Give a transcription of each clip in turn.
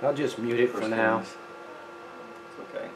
I'll just mute it for now. It's okay.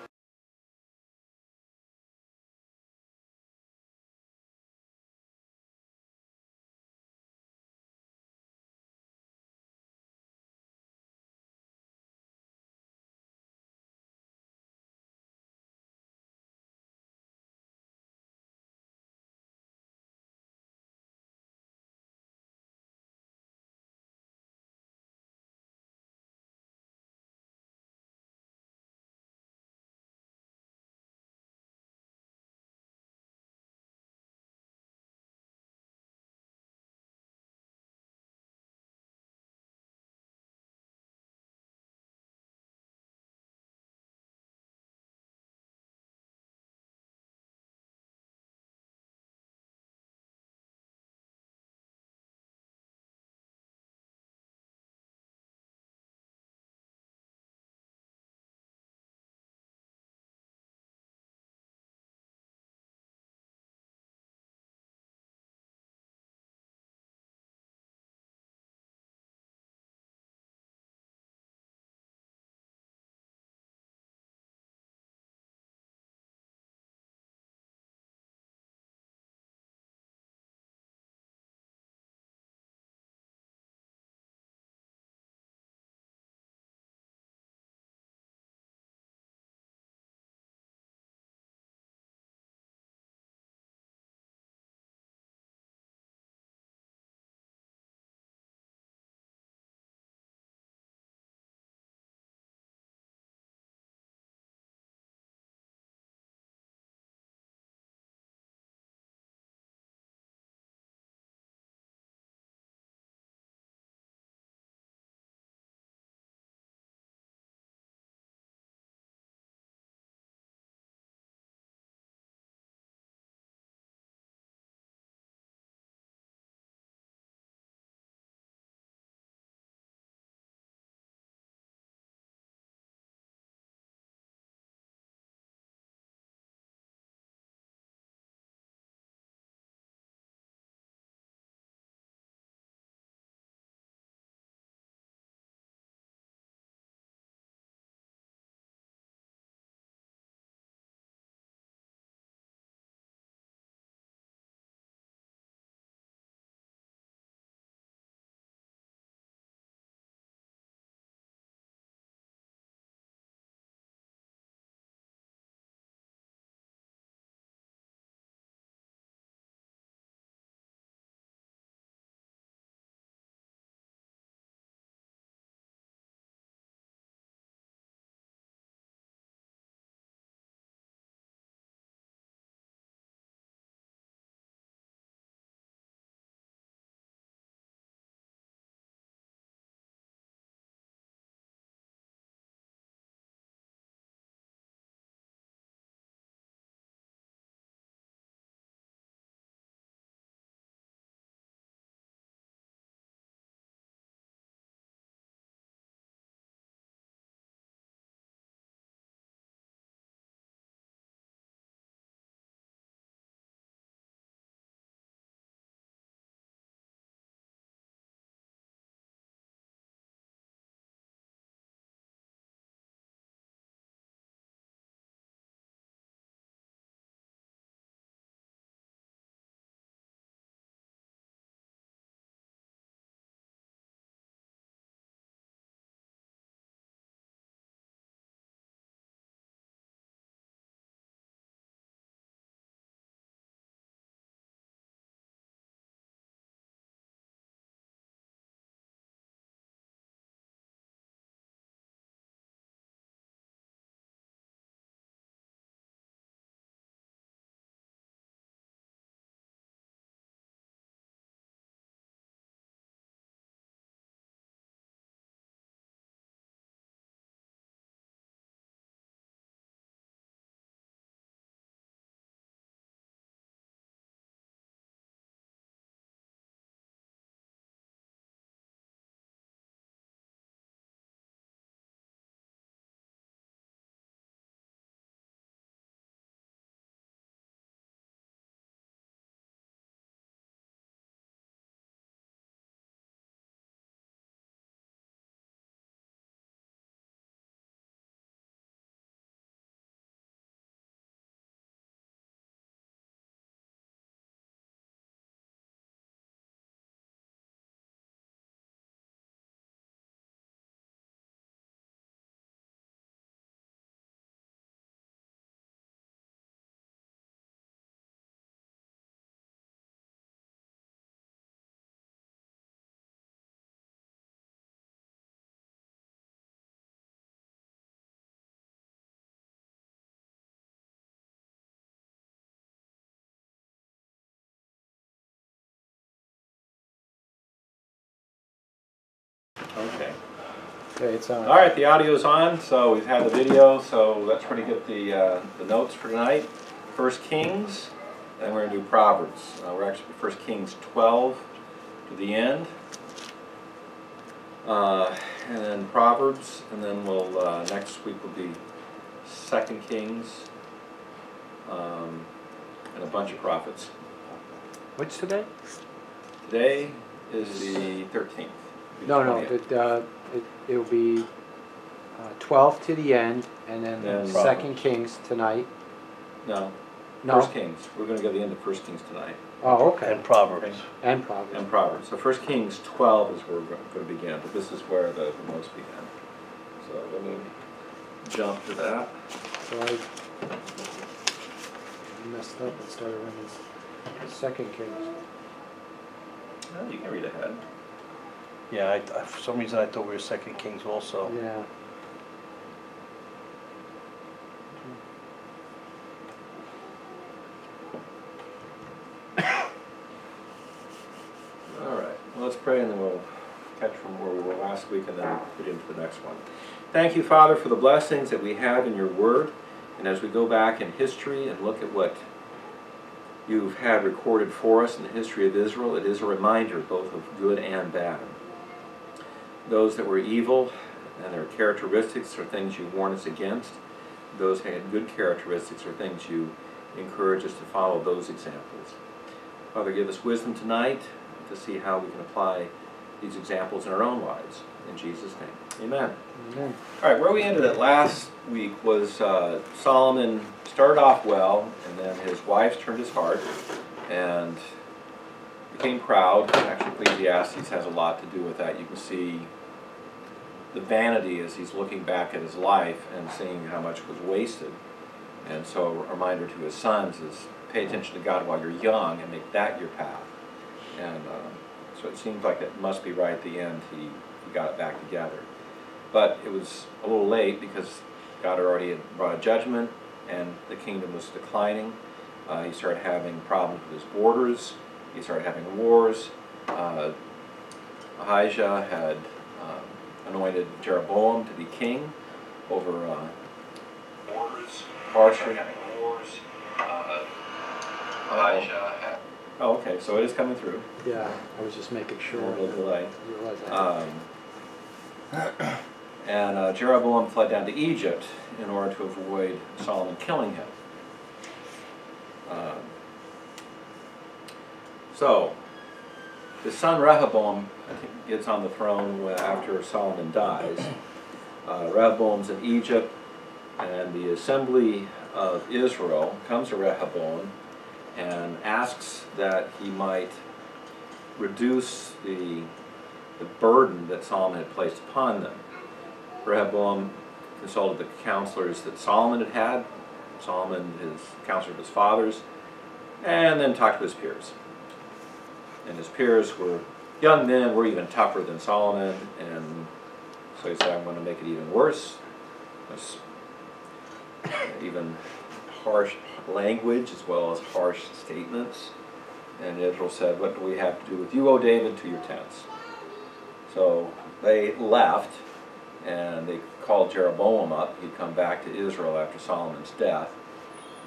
Okay, it's on. All right, the audio's on, so we've had the video, so let's try to get the notes for tonight. 1 Kings, then we're going to do Proverbs. We're actually 1 Kings 12 to the end, and then Proverbs, and then we'll next week will be 2 Kings, and a bunch of prophets. What's today? Today is the 13th. No, it'll be 12 to the end, and then Then 2 Kings tonight. No. No? 1 Kings. We're going to go to the end of 1 Kings tonight. Oh, okay. And Proverbs. And Proverbs. And Proverbs. So 1 Kings 12 is where we're going to begin, but this is where the most begin. So let me jump to that. So I messed up and started reading 2 Kings. Well, you can read ahead. Yeah, for some reason I thought we were 2 Kings also. Yeah. All right. Well, let's pray and then we'll catch from where we were last week and then get into the next one. Thank you, Father, for the blessings that we have in your word. And as we go back in history and look at what you've had recorded for us in the history of Israel, it is a reminder both of good and bad. Those that were evil and their characteristics are things you warn us against. Those who had good characteristics are things you encourage us to follow those examples. Father, give us wisdom tonight to see how we can apply these examples in our own lives. In Jesus' name, amen. Amen. All right, where we ended it last week was Solomon started off well, and then his wives turned his heart and became proud. Actually, Ecclesiastes has a lot to do with that. You can see the vanity as he's looking back at his life and seeing how much was wasted. And so a reminder to his sons is pay attention to God while you're young and make that your path. And so it seems like it must be right at the end he got it back together. But it was a little late because God already had brought a judgment and the kingdom was declining. He started having problems with his borders. He started having wars. Ahijah had anointed Jeroboam to be king over borders. Partially. Ahijah had. Oh, okay. So it is coming through. Yeah, I was just making sure. A little delay. You realize that. And Jeroboam fled down to Egypt in order to avoid Solomon killing him. So his son Rehoboam gets on the throne after Solomon dies. Rehoboam's in Egypt, and the assembly of Israel comes to Rehoboam and asks that he might reduce the burden that Solomon had placed upon them. Rehoboam consulted the counselors that Solomon had had, Solomon, his counselor of his fathers, and then talked to his peers. And his peers were young men, were even tougher than Solomon, and so he said, I'm going to make it even worse. There's even harsh language as well as harsh statements. And Israel said, what do we have to do with you, O David, to your tents? So they left, and they called Jeroboam up. He'd come back to Israel after Solomon's death,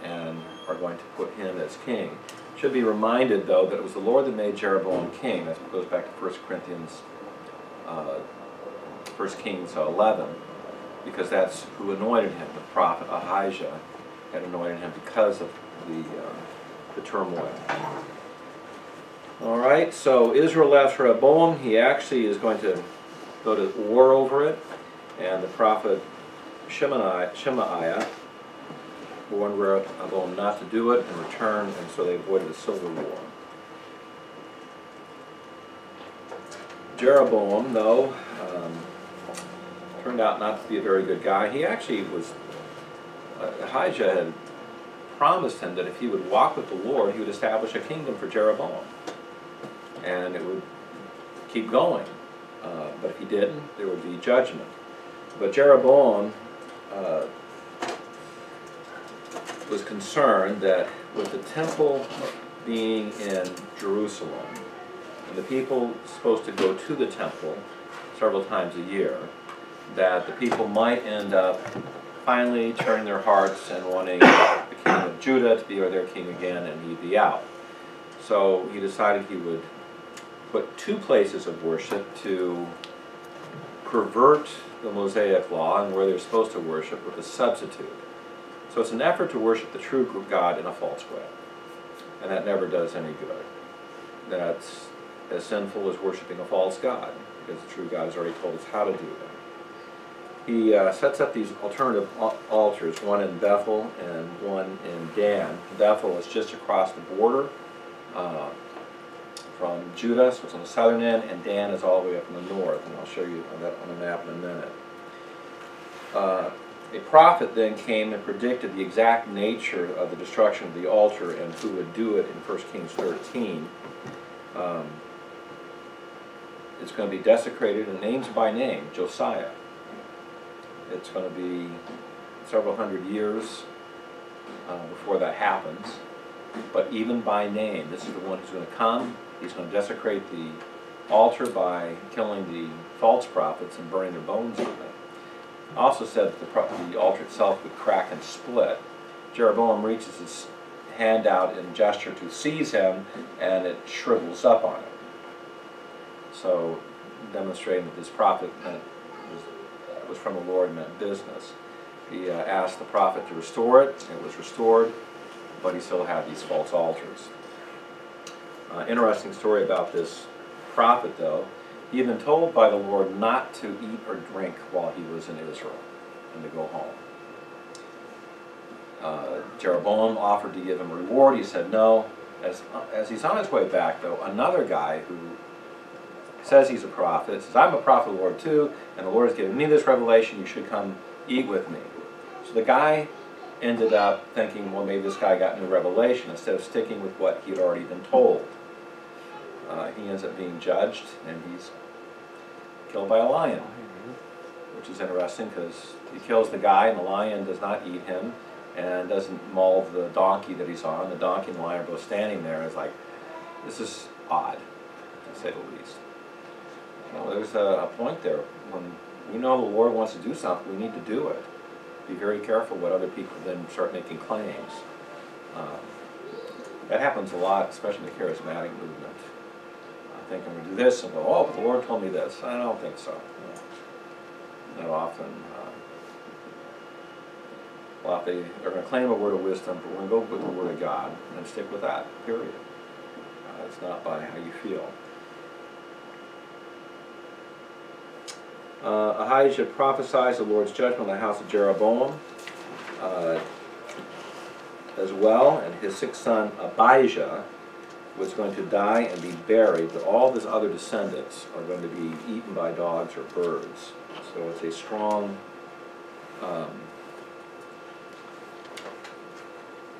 and are going to put him as king. Should be reminded, though, that it was the Lord that made Jeroboam king. That goes back to 1 Kings 11, because that's who anointed him. The prophet Ahijah had anointed him because of the turmoil. All right, so Israel left Rehoboam. He actually is going to go to war over it, and the prophet Shemaiah warned Rehoboam not to do it in return, and so they avoided a civil war. Jeroboam, though, turned out not to be a very good guy. He actually was, Ahijah had promised him that if he would walk with the Lord, he would establish a kingdom for Jeroboam. And it would keep going. But if he didn't, there would be judgment. But Jeroboam was concerned that with the temple being in Jerusalem, and the people supposed to go to the temple several times a year, that the people might end up finally turning their hearts and wanting the king of Judah to be their king again, and he'd be out. So he decided he would put two places of worship to pervert the Mosaic law and where they're supposed to worship with a substitute. So it's an effort to worship the true God in a false way. And that never does any good. That's as sinful as worshiping a false God, because the true God has already told us how to do that. He sets up these alternative altars, one in Bethel and one in Dan. Bethel is just across the border from Judah, so it's on the southern end, and Dan is all the way up in the north, and I'll show you that on the map in a minute. A prophet then came and predicted the exact nature of the destruction of the altar and who would do it in 1 Kings 13. It's going to be desecrated, and names by name, Josiah. It's going to be several hundred years before that happens. But even by name, this is the one who's going to come. He's going to desecrate the altar by killing the false prophets and burning their bones on it. Also said that the altar itself would crack and split. Jeroboam reaches his hand out in gesture to seize him, and it shrivels up on it. So, demonstrating that this prophet was from the Lord and meant business. He asked the prophet to restore it. It was restored, but he still had these false altars. Interesting story about this prophet, though. He had been told by the Lord not to eat or drink while he was in Israel and to go home. Jeroboam offered to give him a reward. He said no. As he's on his way back, though, another guy who says he's a prophet says, I'm a prophet of the Lord too, and the Lord has given me this revelation. You should come eat with me. So the guy ended up thinking, well, maybe this guy got new revelation, instead of sticking with what he'd already been told. He ends up being judged, and he's killed by a lion, which is interesting because he kills the guy, and the lion does not eat him and doesn't maul the donkey that he's on. The donkey and the lion are both standing there. It's like, this is odd, to say the least. Well, there's a point there. When we know the Lord wants to do something, we need to do it. Be very careful what other people then start making claims. That happens a lot, especially in the charismatic movement. I think I'm going to do this, and go, oh, but the Lord told me this. I don't think so. Not often. Well, they're going to claim a word of wisdom, but we're going to go with the Word of God and stick with that, period. It's not by how you feel. Ahijah prophesies the Lord's judgment on the house of Jeroboam as well, and his sixth son Abijah was going to die and be buried, but all of his other descendants are going to be eaten by dogs or birds. So it's a strong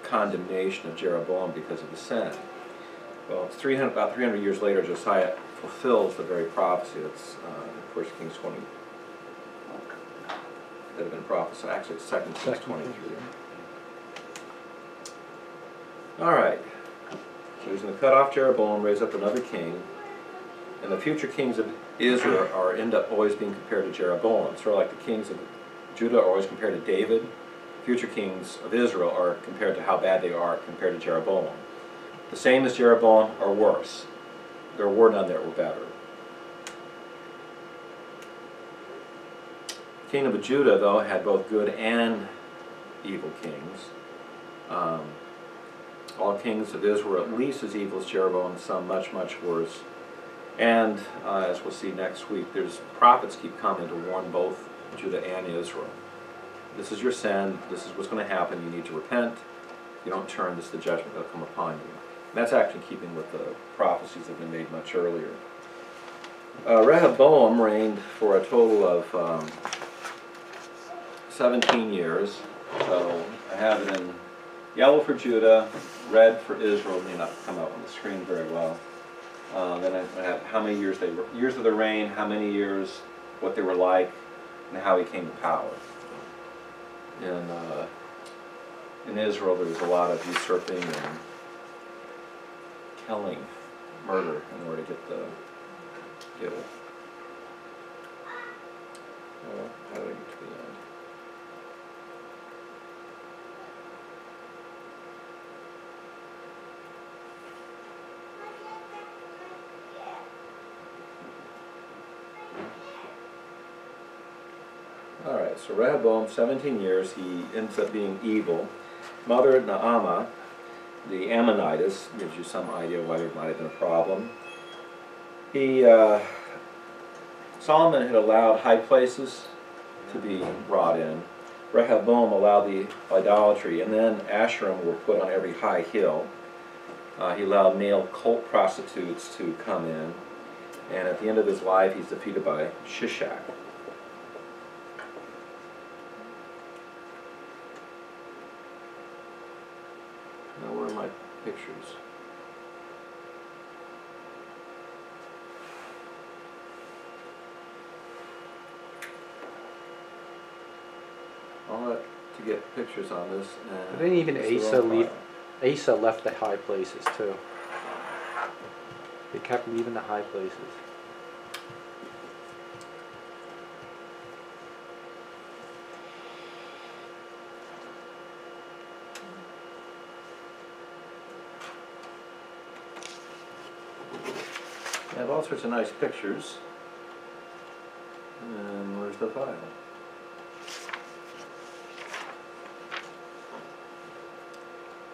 condemnation of Jeroboam because of the sin. Well, it's about 300 years later, Josiah fulfills the very prophecy that's in 1 Kings 20 that had been prophesied. Actually, it's 2 Kings 23. All right. So he's going to cut off Jeroboam, raise up another king, and the future kings of Israel end up always being compared to Jeroboam. Sort of like the kings of Judah are always compared to David. Future kings of Israel are compared to how bad they are compared to Jeroboam. The same as Jeroboam or worse. There were none that were better. The kingdom of Judah, though, had both good and evil kings. All kings of Israel were at least as evil as Jeroboam, some much, much worse. And as we'll see next week, there's prophets keep coming to warn both Judah and Israel. This is your sin. This is what's going to happen. You need to repent. If you don't turn, this is the judgment that will come upon you. And that's actually in keeping with the prophecies that have been made much earlier. Rehoboam reigned for a total of 17 years. So I have it in yellow for Judah, red for Israel. It may not come out on the screen very well. Then I have how many years they were, years of their reign, how many years, what they were like, and how he came to power. In Israel, there was a lot of usurping and killing, murder, in order to get it. All right, so Rehoboam, 17 years, he ends up being evil. Mother Naamah, the Ammonitess, gives you some idea why there might have been a problem. Solomon had allowed high places to be brought in. Rehoboam allowed the idolatry, and then Asherim were put on every high hill. He allowed male cult prostitutes to come in, and at the end of his life, he's defeated by Shishak. Now, where are my pictures? I'll let to get pictures on this. But then even this is Asa on leave. file. Asa left the high places too. They kept leaving the high places. I have all sorts of nice pictures. And where's the file?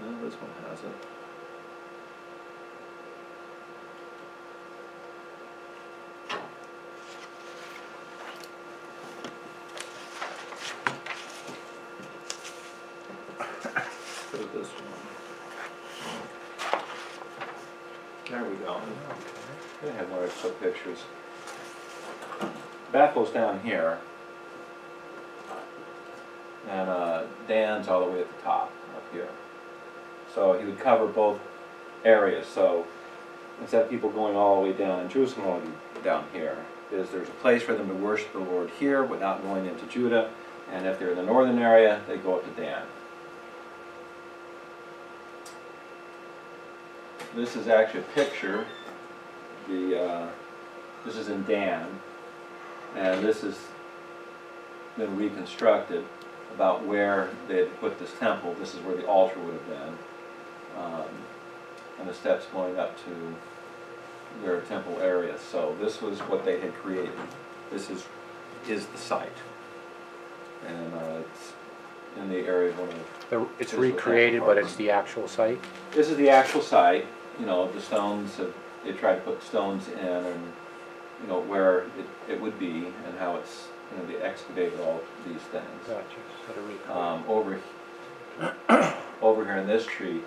No, this one has it. Go to this one. There we go. I have more extra pictures. Bethel's down here, and Dan's all the way at the top up here. So he would cover both areas. So instead of people going all the way down in Jerusalem, all the way down here, there's a place for them to worship the Lord here without going into Judah. And if they're in the northern area, they go up to Dan. This is actually a picture. This is in Dan, and this has been reconstructed about where they had put this temple. This is where the altar would have been, and the steps going up to their temple area. So this was what they had created. This is the site, and it's in the area of one of. It's recreated, but it's the actual site. This is the actual site. You know, the stones they tried to put stones in, and you know where it would be, and how it's they excavated all these things. Gotcha. So to recreate. Over here in this tree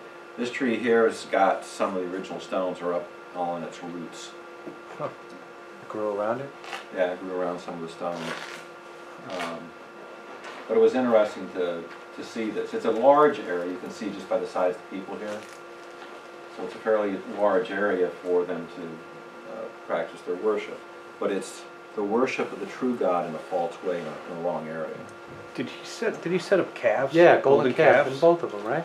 here has got some of the original stones are up all in its roots. Huh. Grew around it? Yeah, it grew around some of the stones. But it was interesting to see this. It's a large area, you can see just by the size of the people here. So it's a fairly large area for them to practice their worship. But it's the worship of the true God in a false way in a long area. Did he set up calves? Yeah, golden calf in both of them, right?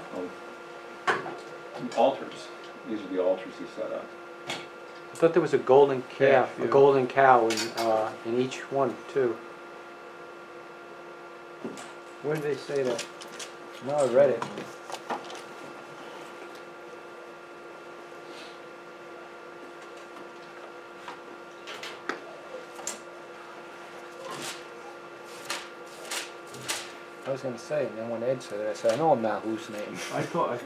Altars. These are the altars he set up. I thought there was a golden calf, Yeah. a golden cow in each one too. Where did they say that? No, I read it. I was going to say, and then when Ed said it, I said, I know I'm not hallucinating. I thought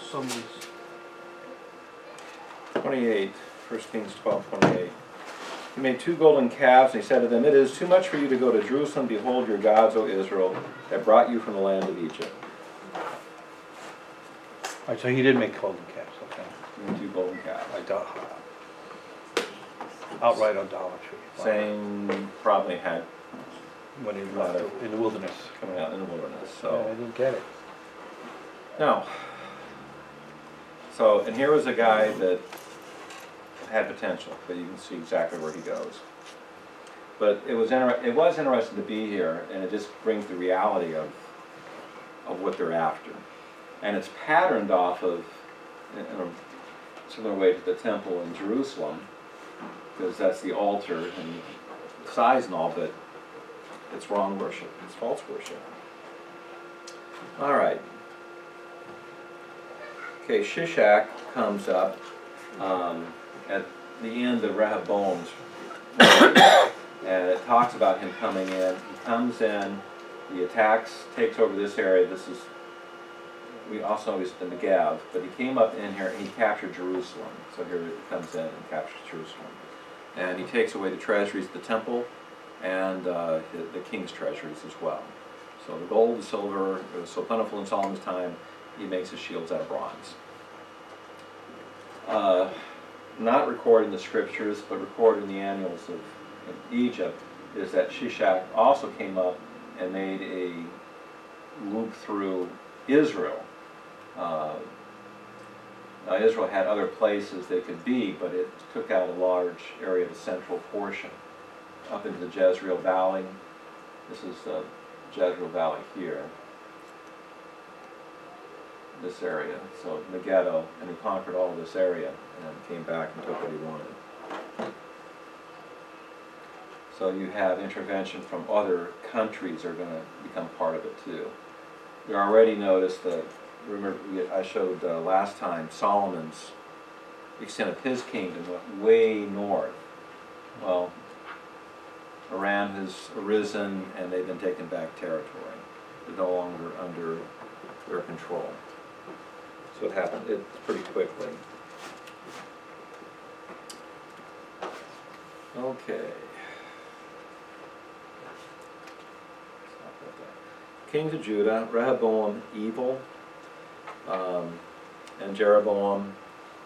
someone's. 28, 1 Kings 12:28. He made 2 golden calves, and he said to them, "It is too much for you to go to Jerusalem. Behold your gods, O Israel, that brought you from the land of Egypt." All right, so he did make golden calves, okay. He made 2 golden calves. Outright idolatry. Same probably had When he left in the wilderness. coming out in the wilderness. Yeah, So I didn't get it. no. So and here was a guy that had potential, but you can see exactly where he goes. But it was interesting to be here, and it just brings the reality of what they're after, and it's patterned off of in a similar way to the temple in Jerusalem, because that's the altar and size and all, but it's wrong worship. It's false worship. All right. Okay, Shishak comes up at the end of Rehoboam's And it talks about him coming in. He comes in, he attacks, takes over this area. This is, we also know he's the Negev, but he came up in here and he captured Jerusalem. So here he comes in and captures Jerusalem. And he takes away the treasuries of the temple and the king's treasuries as well. So the gold, the silver, it was so plentiful in Solomon's time, he makes his shields out of bronze. Not recorded in the scriptures, but recorded in the annals of Egypt, is that Shishak also came up and made a loop through Israel. Now Israel had other places they could be, but it took out a large area of the central portion, up into the Jezreel Valley. This is the Jezreel Valley here, this area. So Megiddo, and he conquered all of this area and came back and took what he wanted. So you have intervention from other countries are going to become part of it too. You already noticed that, remember I showed last time, Solomon's extent of his kingdom went way north. Well, Aram has arisen and they've been taking back territory. They're no longer under their control. So it happened pretty quickly. Okay. Kings of Judah, Rehoboam evil, and Jeroboam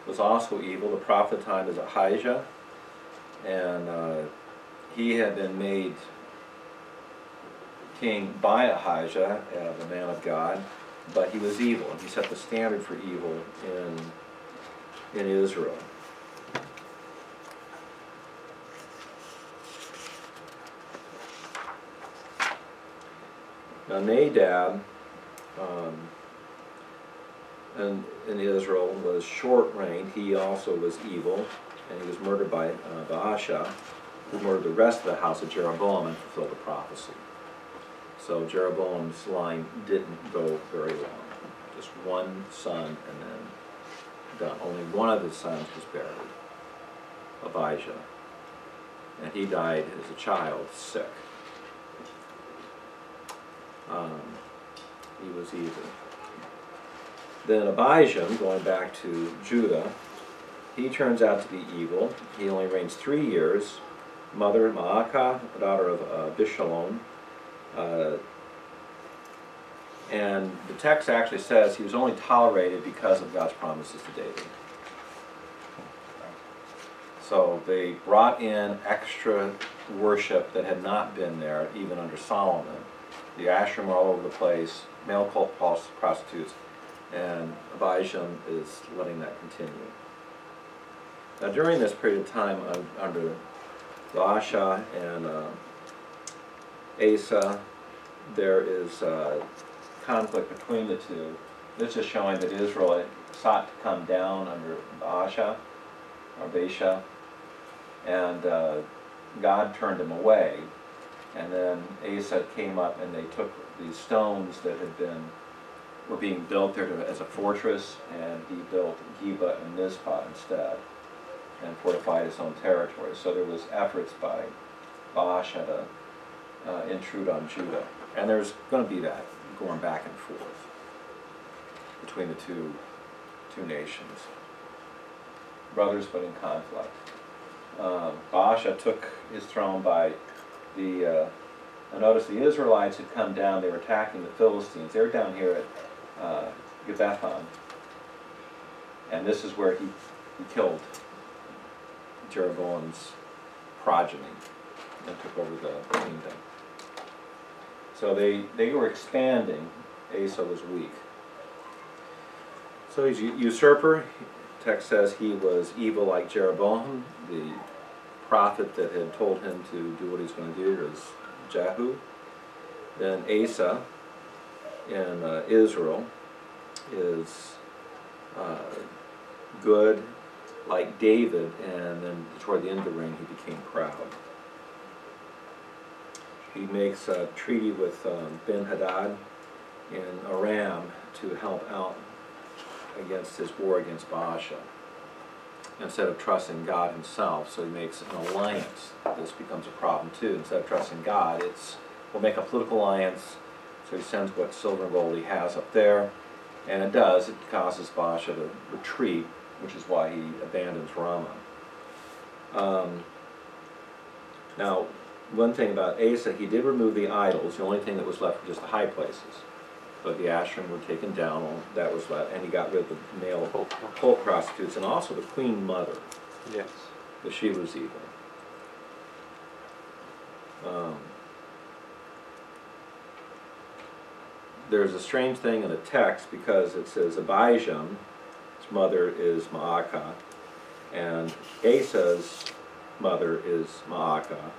was also evil. The prophet at the time is Ahijah, and he had been made king by Ahijah, the man of God, but he was evil, and he set the standard for evil in Israel. Now Nadab in Israel was short-reigned. He also was evil, and he was murdered by Baasha, who murdered the rest of the house of Jeroboam and fulfilled the prophecy. So Jeroboam's line didn't go very long. Just one son and then done. Only one of his sons was buried, Abijah, and he died as a child, sick. He was evil. Then Abijah, going back to Judah, he turns out to be evil. He only reigns 3 years. Mother Maacah, the daughter of Abishalom. And the text actually says he was only tolerated because of God's promises to David. So they brought in extra worship that had not been there even under Solomon. The Asherim are all over the place, male cult prostitutes, and Abijah is letting that continue. Now during this period of time under Baasha and Asa, there is conflict between the two. This is showing that Israel sought to come down under Baasha, or Baasha, and God turned him away. And then Asa came up and they took these stones that were being built there as a fortress, and he built Geba and Mizpah instead and fortified his own territory. So there was efforts by Baasha to intrude on Judah. And there's going to be that going back and forth between the two nations. Brothers but in conflict. Baasha took his throne by I noticed the Israelites had come down, they were attacking the Philistines. They were down here at Gibbethon. And this is where he killed Jeroboam's progeny and took over the kingdom. So they were expanding. Asa was weak. So he's a usurper. The text says he was evil like Jeroboam. The prophet that had told him to do what he's going to do is Jehu. Then Asa in Israel is good like David, and then toward the end of the reign he became proud. He makes a treaty with Ben-Hadad in Aram to help out against his war against Baasha. instead of trusting God himself, so he makes an alliance. This becomes a problem too. Instead of trusting God, we'll make a political alliance, so he sends what silver and gold he has up there, and it causes Baasha to retreat, which is why he abandons Ramah. Now, one thing about Asa, he did remove the idols. The only thing that was left were just the high places. But the Asherim were taken down, that was left, and he got rid of the male cult prostitutes, and also the queen mother, Yes. because she was evil. There's a strange thing in the text, because it says Abijam, his mother is Maacah, and Asa's mother is Maacah,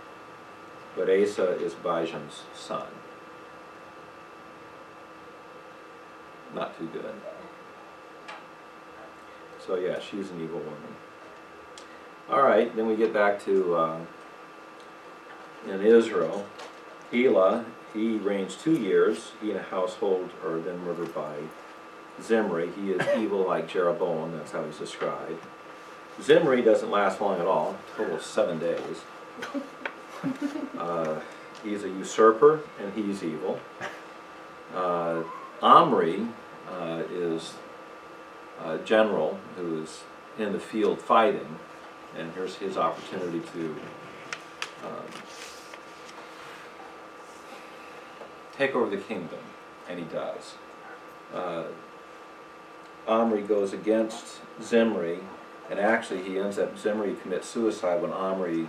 but Asa is Abijam's son. Not too good. So yeah, she's an evil woman. Alright, then we get back to in Israel. Elah, he reigns 2 years. He and a household are then murdered by Zimri. He is evil like Jeroboam, that's how he's described. Zimri doesn't last long at all, a total of 7 days. He's a usurper, and he's evil. Omri is a general who is in the field fighting, and here's his opportunity to take over the kingdom, and he does. Omri goes against Zimri, and actually Zimri commits suicide when Omri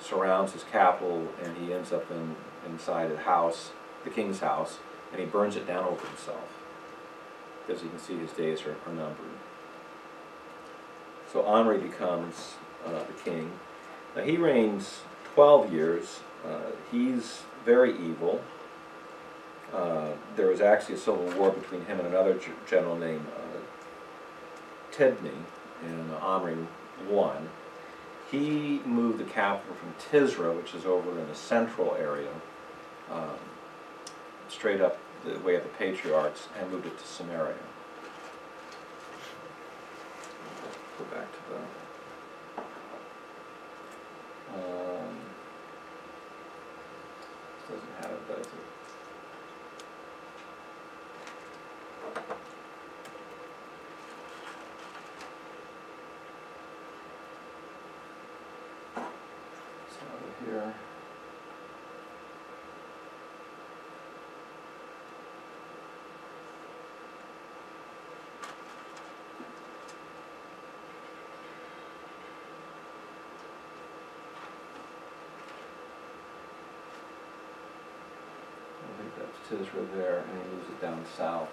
surrounds his capital, and he ends up inside a house, the king's house, and he burns it down over himself, because you can see his days are numbered. So Omri becomes the king. Now he reigns 12 years. He's very evil. There was actually a civil war between him and another general named Tibni, and Omri won. He moved the capital from Tisra, which is over in the central area, straight up the way of the patriarchs, and moved it to Samaria. Go back to the doesn't have it, does it? So here. Tisra there, and he moves it down south.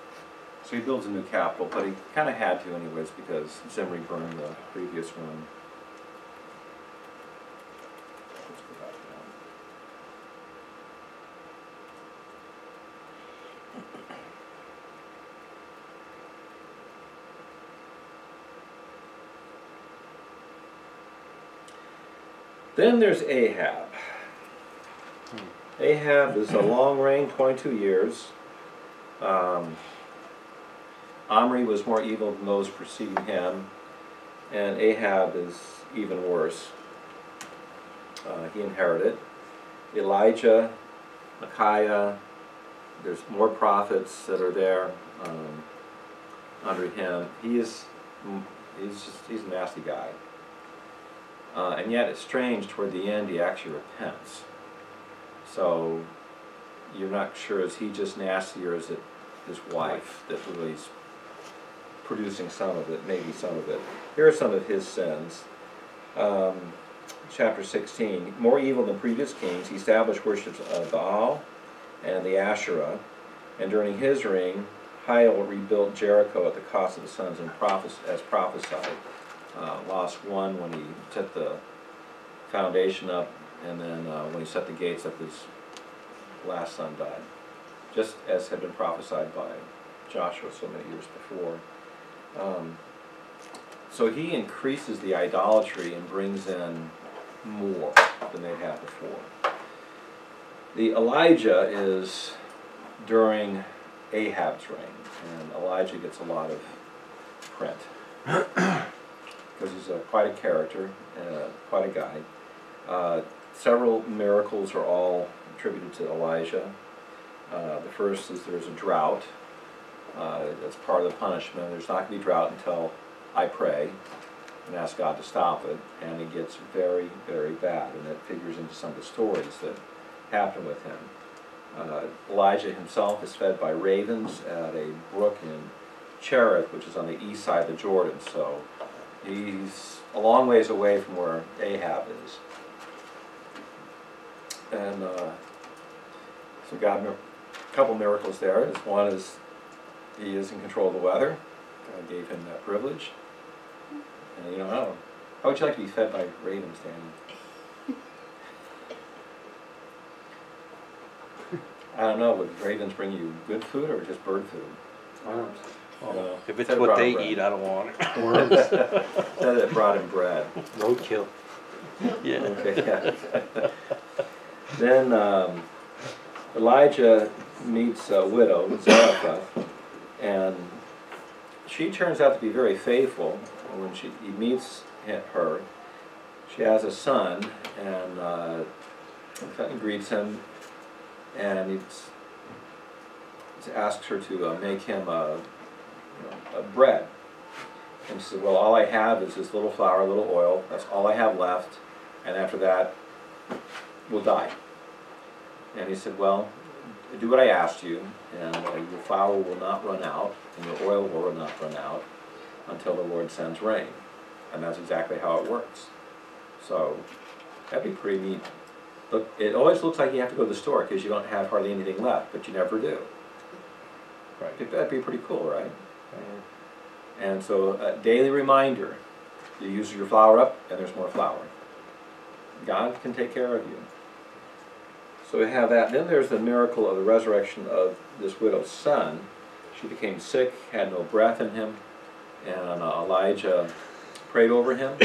So he builds a new capital, but he kind of had to anyways, because Zimri burned the previous one. Let's go back down. Then there's Ahab. Ahab is a long reign, 22 years. Omri was more evil than those preceding him, and Ahab is even worse. He inherited Elijah, Micaiah. There's more prophets that are there under him. He's a nasty guy. And yet it's strange, toward the end he actually repents. So you're not sure, is he just nasty, or is it his wife that really is producing some of it, maybe some of it. Here are some of his sins. Chapter 16, more evil than previous kings, he established worship of Baal and the Asherah, and during his reign, Hiel rebuilt Jericho at the cost of the sons and as prophesied. Lost one when he set the foundation up, and then when he set the gates up, his last son died, just as had been prophesied by Joshua so many years before. So he increases the idolatry and brings in more than they had before. The Elijah is during Ahab's reign, and Elijah gets a lot of print. because he's quite a character, quite a guy. Several miracles are all attributed to Elijah. The first is there's a drought. That's part of the punishment. There's not going to be drought until I pray and ask God to stop it, and it gets very, very bad, and that figures into some of the stories that happen with him. Elijah himself is fed by ravens at a brook in Cherith, which is on the east side of the Jordan, so he's a long ways away from where Ahab is. And so God, a couple miracles there. One is he is in control of the weather. God gave him that privilege. And you know, how would you like to be fed by ravens, Danny? I don't know, would ravens bring you good food or just bird food? Worms. Well, if it's Said what brought they bread. eat, I don't want it. Worms. Said it brought him bread. Roadkill. Yeah. Okay, yeah. Then Elijah meets a widow, Zarephath, and she turns out to be very faithful. When he meets her, she has a son, and he greets him, and he asks her to make him a bread. And she said, well, all I have is this little flour, a little oil. That's all I have left. And after that, we'll die. And he said, well, do what I asked you, and your flour will not run out, and your oil will not run out until the Lord sends rain. And that's exactly how it works. So that'd be pretty neat. Look, it always looks like you have to go to the store because you don't have hardly anything left, but you never do. Right. That'd be pretty cool, right? And so a daily reminder, you use your flour up and there's more flour. God can take care of you. So we have that. Then there's the miracle of the resurrection of this widow's son. She became sick, had no breath in him, and Elijah prayed over him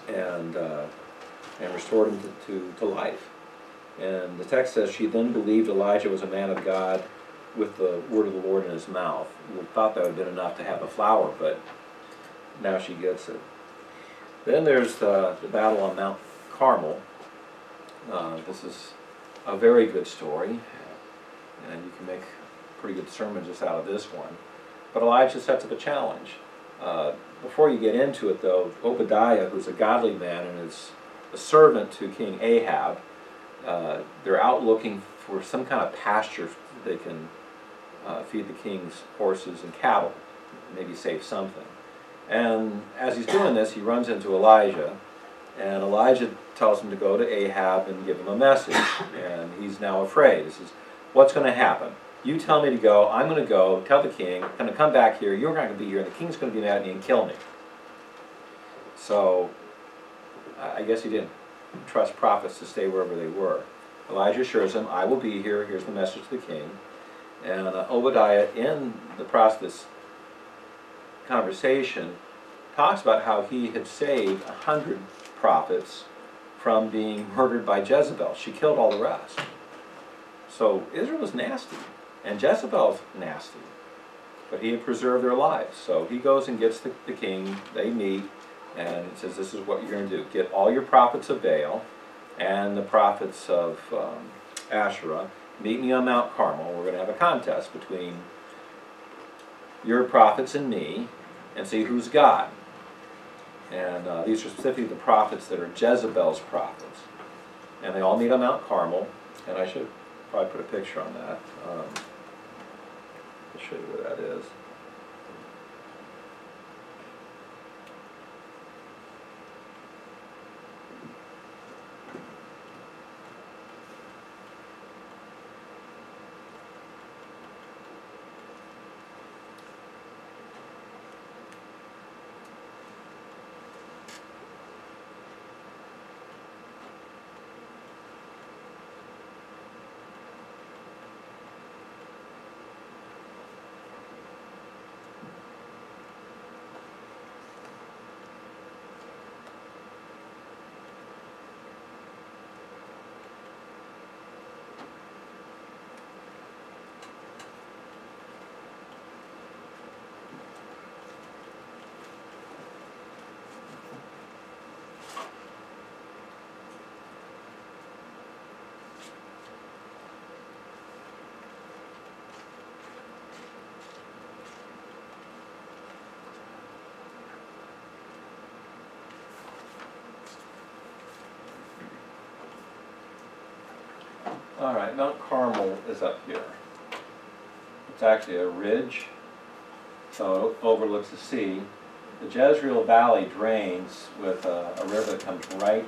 and restored him to life. And the text says, she then believed Elijah was a man of God with the word of the Lord in his mouth. We thought that would have been enough to have the flour, but now she gets it. Then there's the battle on Mount Carmel. This is a very good story, and you can make a pretty good sermon just out of this one. But Elijah sets up a challenge. Before you get into it, though, Obadiah, who's a godly man and is a servant to King Ahab, they're out looking for some kind of pasture that they can feed the king's horses and cattle, maybe save something. And as he's doing this, he runs into Elijah, and Elijah tells him to go to Ahab and give him a message, and he's now afraid. He says, what's going to happen? You tell me to go, I'm going to go, tell the king, I'm going to come back here, you're not going to be here, and the king's going to be mad at me and kill me. So, I guess he didn't trust prophets to stay wherever they were. Elijah assures him, I will be here, here's the message to the king. And Obadiah, in the process of this conversation, talks about how he had saved 100 prophets from being murdered by Jezebel. She killed all the rest. So Israel was nasty, and Jezebel's nasty. But he had preserved their lives. So he goes and gets the king, they meet, and it says, this is what you're going to do. Get all your prophets of Baal and the prophets of Asherah, meet me on Mount Carmel. We're going to have a contest between your prophets and me, and see who's God. And these are specifically the prophets that are Jezebel's prophets. And they all meet on Mount Carmel, and I should probably put a picture on that. I'll show you where that is. All right, Mount Carmel is up here. It's actually a ridge, so it overlooks the sea. The Jezreel Valley drains with a river that comes right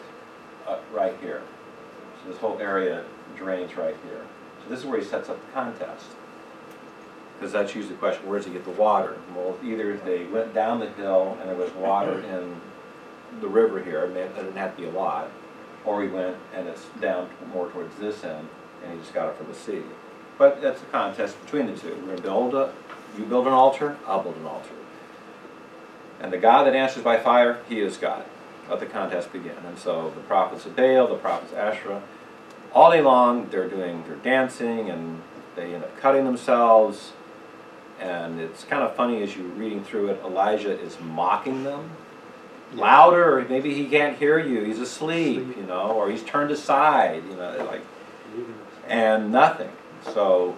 here. So this whole area drains right here. So this is where he sets up the contest. Because that's usually the question, where does he get the water? Well, either they went down the hill and there was water in the river here, it didn't have to be a lot, or he went and it's down more towards this end and he just got it from the sea. But that's a contest between the two. We're going to you build an altar, I'll build an altar. And the God that answers by fire, he is God. Let the contest begin. And so the prophets of Baal, the prophets of Asherah, all day long they're dancing and they end up cutting themselves. And it's kind of funny as you're reading through it, Elijah is mocking them. Louder, or maybe he can't hear you, he's asleep, you know, or he's turned aside, you know, like, and nothing. So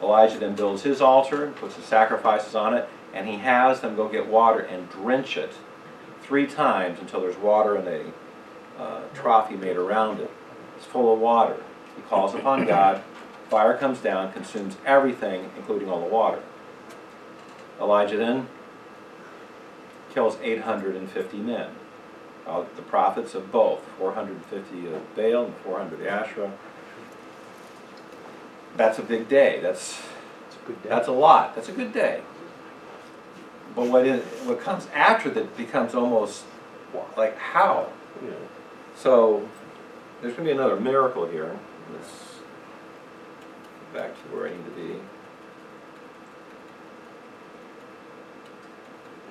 Elijah then builds his altar, puts the sacrifices on it, and he has them go get water and drench it 3 times until there's water in a trough he made around it. It's full of water. He calls upon God, fire comes down, consumes everything, including all the water. Elijah then kills 850 men. The prophets of both, 450 of Baal and 400 of Asherah. That's a big day. That's a good day. That's a lot. That's a good day. But what comes after that becomes almost like how? Yeah. So there's going to be another miracle here. Let's get back to where I need to be.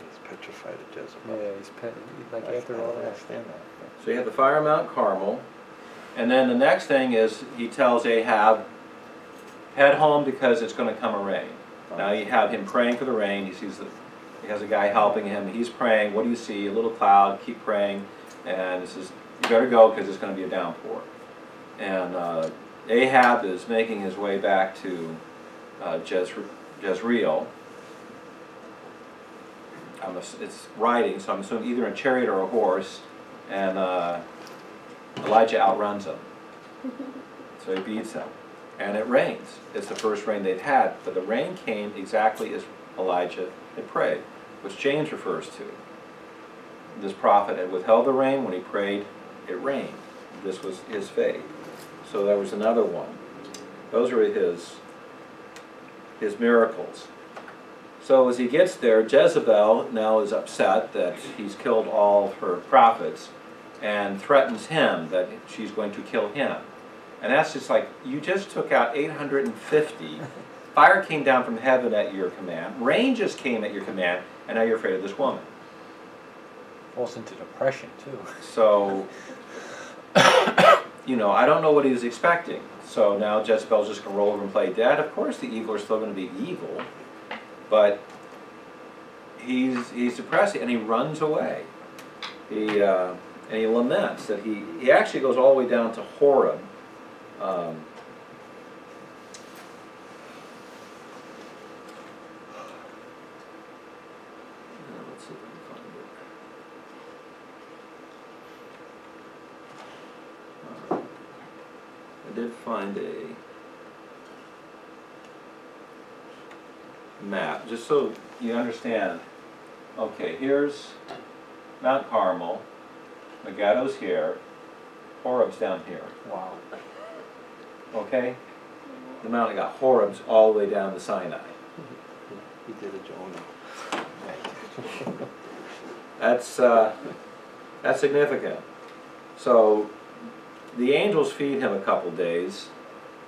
He's petrified of Jezebel. Yeah, he's like I after all don't that. understand that. So you have the fire of Mount Carmel, and then the next thing is he tells Ahab, head home because it's going to come a rain. Now you have him praying for the rain. He has a guy helping him. He's praying. What do you see? A little cloud. Keep praying. And he says, you better go because it's going to be a downpour. And Ahab is making his way back to Jezreel. It's riding, so I'm assuming either a chariot or a horse. And Elijah outruns him. So he beats him. And it rains. It's the first rain they've had. But the rain came exactly as Elijah had prayed, which James refers to. This prophet had withheld the rain. When he prayed, it rained. This was his faith. So there was another one. Those are his miracles. So as he gets there, Jezebel now is upset that he's killed all of her prophets and threatens him that she's going to kill him. And that's just like, you just took out 850. Fire came down from heaven at your command. Rain just came at your command, and now you're afraid of this woman. Falls into depression, too. So, you know, I don't know what he was expecting. So now Jezebel's just going to roll over and play dead. Of course the evil are still going to be evil, but he's depressed, and he runs away. And he laments that he actually goes all the way down to Horeb. Let's see if I can find it. I did find a map, just so you understand. Okay, here's Mount Carmel, Megiddow's here, Horeb's down here. Wow. Okay? The mountain got Horeb's all the way down to Sinai. He did a Jonah. That's significant. So the angels feed him a couple days,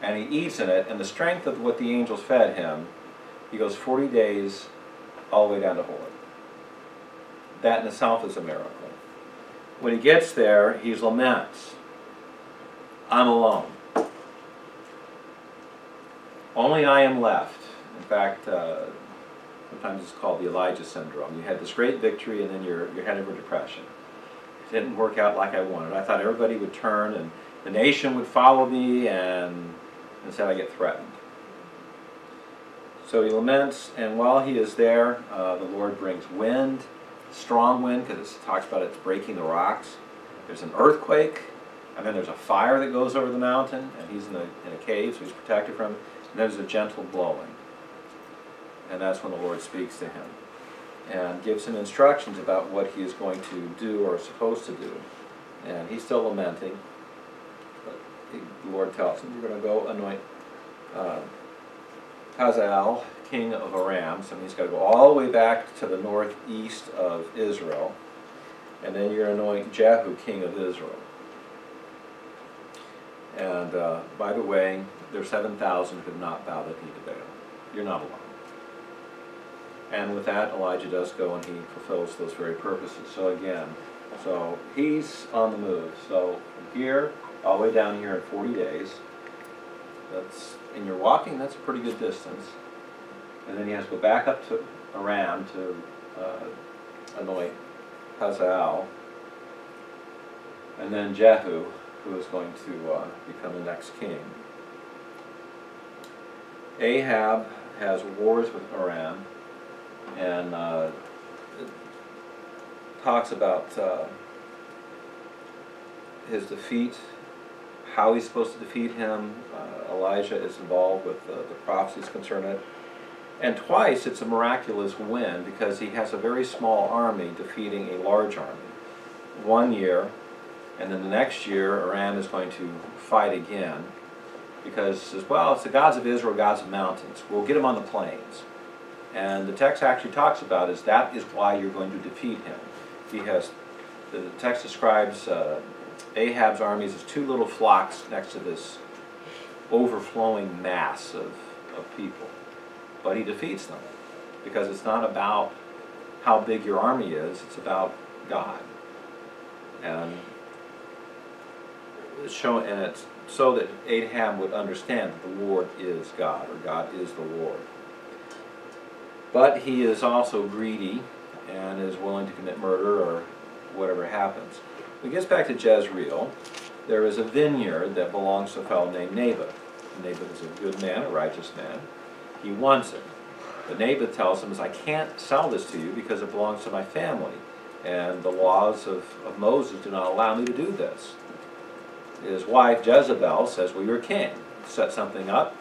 and he eats in it, and the strength of what the angels fed him, he goes 40 days all the way down to Horeb. That in itself is a miracle. When he gets there, he laments. I'm alone. Only I am left. In fact, sometimes it's called the Elijah syndrome. You had this great victory and then you're headed for depression. It didn't work out like I wanted. I thought everybody would turn and the nation would follow me, and instead I get threatened. So he laments, and while he is there, the Lord brings wind, strong wind, because it talks about it's breaking the rocks. There's an earthquake, And then there's a fire that goes over the mountain, and he's in a cave, so he's protected from it. And there's a gentle blowing. And that's when the Lord speaks to him and gives him instructions about what he is going to do or is supposed to do. And he's still lamenting. But the Lord tells him, you're going to go anoint Hazael, king of Aram. So he's got to go all the way back to the northeast of Israel. And then you're going to anoint Jehu, king of Israel. And by the way, there's 7,000 who have not bowed the knee to Baal. You're not alone. And with that, Elijah does go and he fulfills those very purposes. So again, so he's on the move. So from here, all the way down here in 40 days, that's, and you're walking, that's a pretty good distance. And then he has to go back up to Aram to anoint Hazael. And then Jehu, who is going to become the next king. Ahab has wars with Aram, and it talks about his defeat, how he's supposed to defeat him. Elijah is involved with the prophecies concerning it. And twice it's a miraculous win because he has a very small army defeating a large army. 1 year, and then the next year Aram is going to fight again because it says, well, it's the gods of Israel, gods of mountains. We'll get them on the plains. And the text actually talks about is that is why you're going to defeat him. He has, the text describes Ahab's armies as two little flocks next to this overflowing mass of people. But he defeats them because it's not about how big your army is, it's about God. And it's shown, and it's so that Ahab would understand that the Lord is God, or God is the Lord. But he is also greedy and is willing to commit murder or whatever happens. When he gets back to Jezreel, there is a vineyard that belongs to a fellow named Naboth. Naboth is a good man, a righteous man. He wants it. But Naboth tells him, I can't sell this to you because it belongs to my family. And the laws of Moses do not allow me to do this. His wife Jezebel says, well, you're king. Set something up,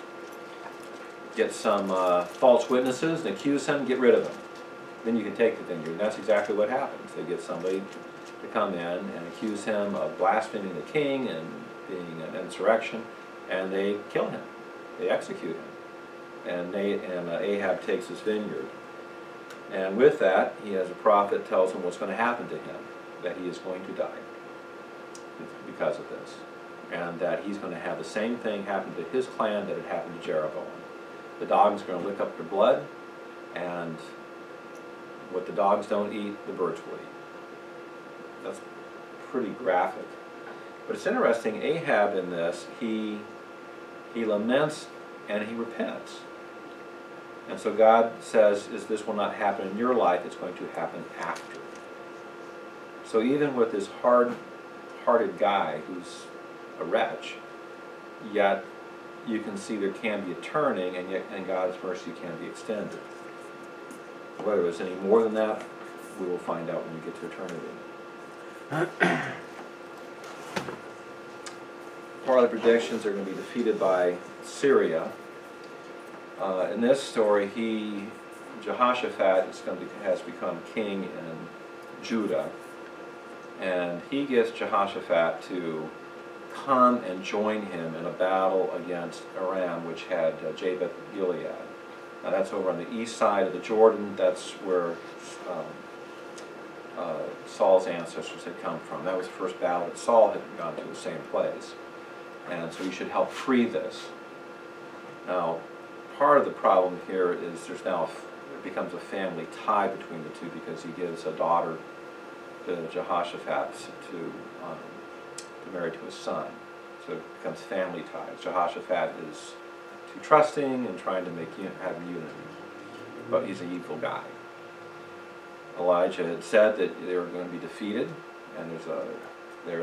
get some false witnesses and accuse him, get rid of him. Then you can take the vineyard. And that's exactly what happens. They get somebody to come in and accuse him of blaspheming the king and being an insurrection, and they kill him. They execute him. And Ahab takes his vineyard. And with that, he has a prophet tells him what's going to happen to him, that he is going to die because of this. And that he's going to have the same thing happen to his clan that had happened to Jeroboam. The dogs are going to lick up their blood, and what the dogs don't eat, the birds will eat. That's pretty graphic. But it's interesting, Ahab in this, he laments and he repents. And so God says, this will not happen in your life, it's going to happen after. So even with this hard-hearted guy who's a wretch, yet you can see there can be a turning, and God's mercy can be extended. Whether there's any more than that, we will find out when we get to eternity. Part of the predictions are going to be defeated by Syria. In this story, Jehoshaphat has become king in Judah, and he gets Jehoshaphat to come and join him in a battle against Aram, which had Jabesh Gilead. Now that's over on the east side of the Jordan. That's where Saul's ancestors had come from. That was the first battle that Saul had gone to, the same place. And so he should help free this. Now, part of the problem here is there becomes a family tie between the two because he gives a daughter to Jehoshaphat to marry to his son. So it becomes family ties. Jehoshaphat is too trusting and trying to have unity. But he's an evil guy. Elijah had said that they were going to be defeated, and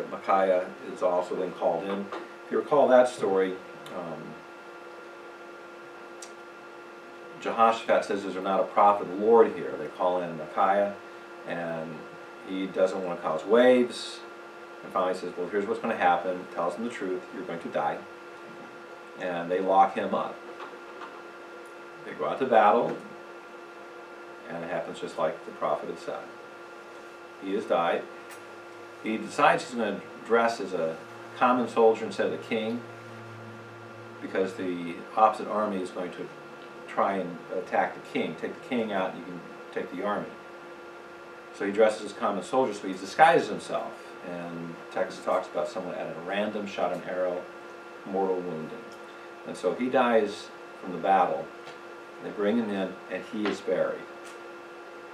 Micaiah is also then called in. If you recall that story, Jehoshaphat says, is there not a prophet of the Lord here? They call in Micaiah, and he doesn't want to cause waves, And finally says, well, here's what's going to happen. Tells him the truth. You're going to die. And they lock him up. They go out to battle, and it happens just like the prophet had said. He has died. He decides he's going to dress as a common soldier instead of the king, because the opposite army is going to try and attack the king. Take the king out, and you can take the army. So he dresses as a common soldier, so he disguises himself. And text talks about someone at a random shot an arrow, mortal wounding. And so he dies from the battle. They bring him in, and he is buried.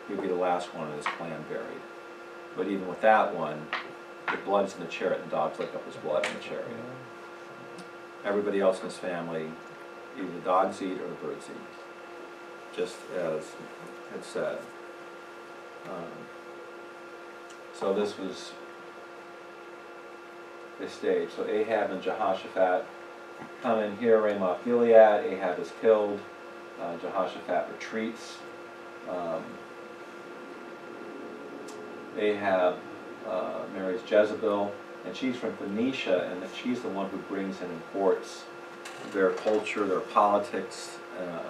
He'll be the last one of his clan buried. But even with that one, the blood's in the chariot, and dogs lick up his blood in the chariot. Everybody else in his family, either the dogs eat or the birds eat, just as it said. So this was the stage. So Ahab and Jehoshaphat come in here, Ramoth Gilead. Ahab is killed. Jehoshaphat retreats. Ahab marries Jezebel, and she's from Phoenicia, and she's the one who brings and imports their culture, their politics,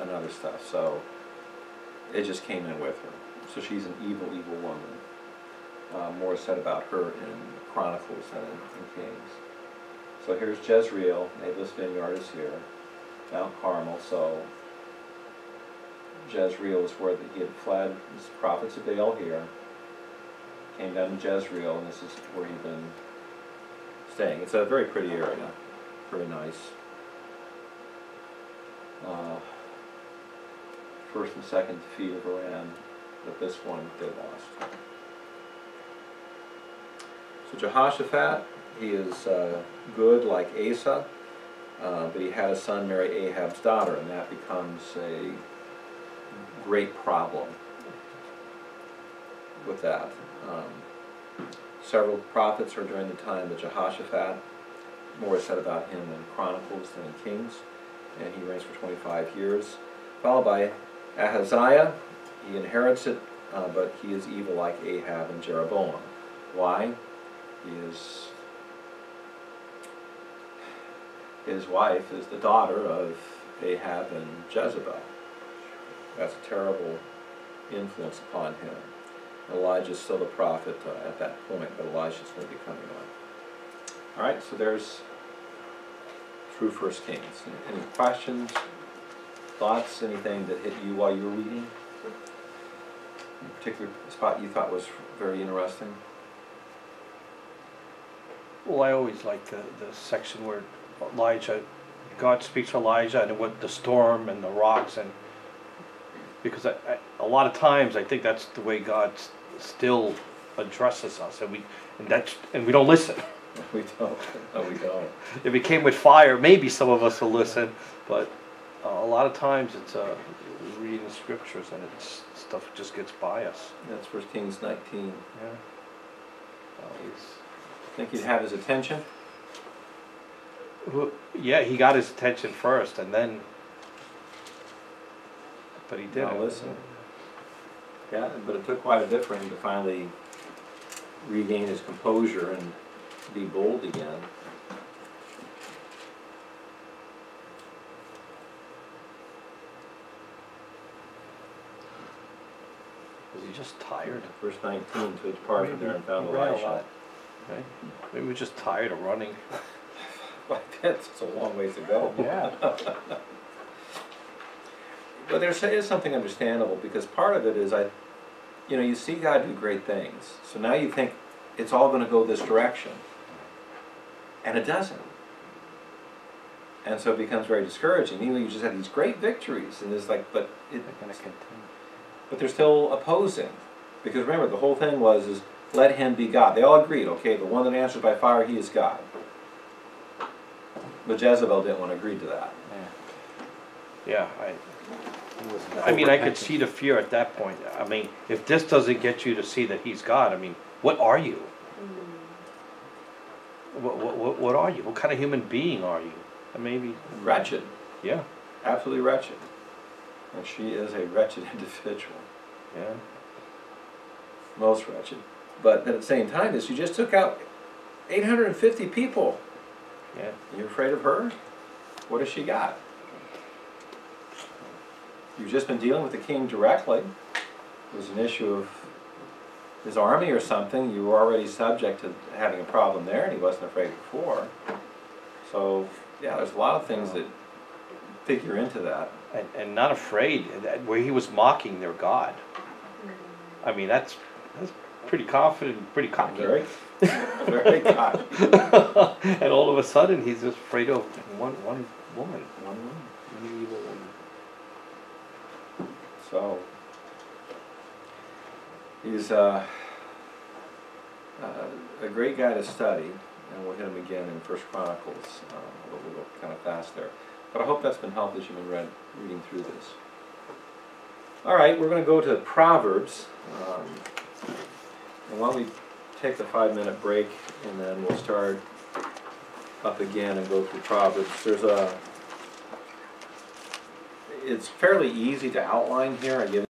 and other stuff. So it just came in with her. So she's an evil, evil woman. More said about her in Chronicles than in Kings. So here's Jezreel. Nablus Vineyard is here. Mount Carmel. So Jezreel is where he had fled. This prophets of Baal here. Came down to Jezreel, and this is where he'd been staying. It's a very pretty area. Very nice. First and second defeat of Iran, but this one they lost. So Jehoshaphat, he is good like Asa, but he had a son marry Ahab's daughter, and that becomes a great problem with that. Several prophets are during the time of Jehoshaphat. More is said about him in Chronicles than in Kings, and he reigns for 25 years. Followed by Ahaziah. He inherits it, but he is evil like Ahab and Jeroboam. Why? His wife is the daughter of Ahab and Jezebel. That's a terrible influence upon him. Elijah's still the prophet at that point, but Elijah's going to be coming on. All right, so there's through 1 Kings. Any questions, thoughts, anything that hit you while you were reading? Any particular spot you thought was very interesting? Well, I always like the section where God speaks to Elijah, and what the storm and the rocks, and because a lot of times I think that's the way God still addresses us, and we don't listen. We don't. No, we don't. If it came with fire, maybe some of us will listen, but a lot of times it's reading the scriptures, and stuff just gets by us. That's 1 Kings 19. Yeah. Think you'd have his attention? Yeah, he got his attention first, and then, but he didn't. Now listen. Yeah, but it took quite a bit for him to finally regain his composure and be bold again. Was he just tired? Verse 19, to its part from there and found Elisha. Okay. Maybe we're just tired of running. I bet it's a long ways to go. Yeah. But there is something understandable, because part of it is you see God do great things. So now you think it's all going to go this direction. And it doesn't. And so it becomes very discouraging. You just have these great victories, and it's like, but they're going to continue. But they're still opposing. Because remember, the whole thing is let him be God. They all agreed, okay, the one that answers by fire, he is God. But Jezebel didn't want to agree to that. Yeah, I mean, I could see the fear at that point. I mean, if this doesn't get you to see that he's God, I mean, what are you? What are you? What kind of human being are you? Maybe wretched. Yeah. Absolutely wretched. And she is a wretched individual. Yeah. Most wretched. But at the same time, you just took out 850 people. Yeah. You're afraid of her? What has she got? You've just been dealing with the king directly. It was an issue of his army or something. You were already subject to having a problem there, and he wasn't afraid before. So, yeah, there's a lot of things that figure into that. And not afraid, where he was mocking their God. I mean, that's pretty confident, pretty cocky. Very, very cocky. And all of a sudden, he's just afraid of one woman. One woman. One evil woman. So, he's a great guy to study, and we'll hit him again in First Chronicles. We'll go kind of fast there. But I hope that's been helpful as you've been reading through this. All right, we're going to go to Proverbs. And why don't we take the 5-minute break, and then we'll start up again and go through Proverbs. It's fairly easy to outline here. I give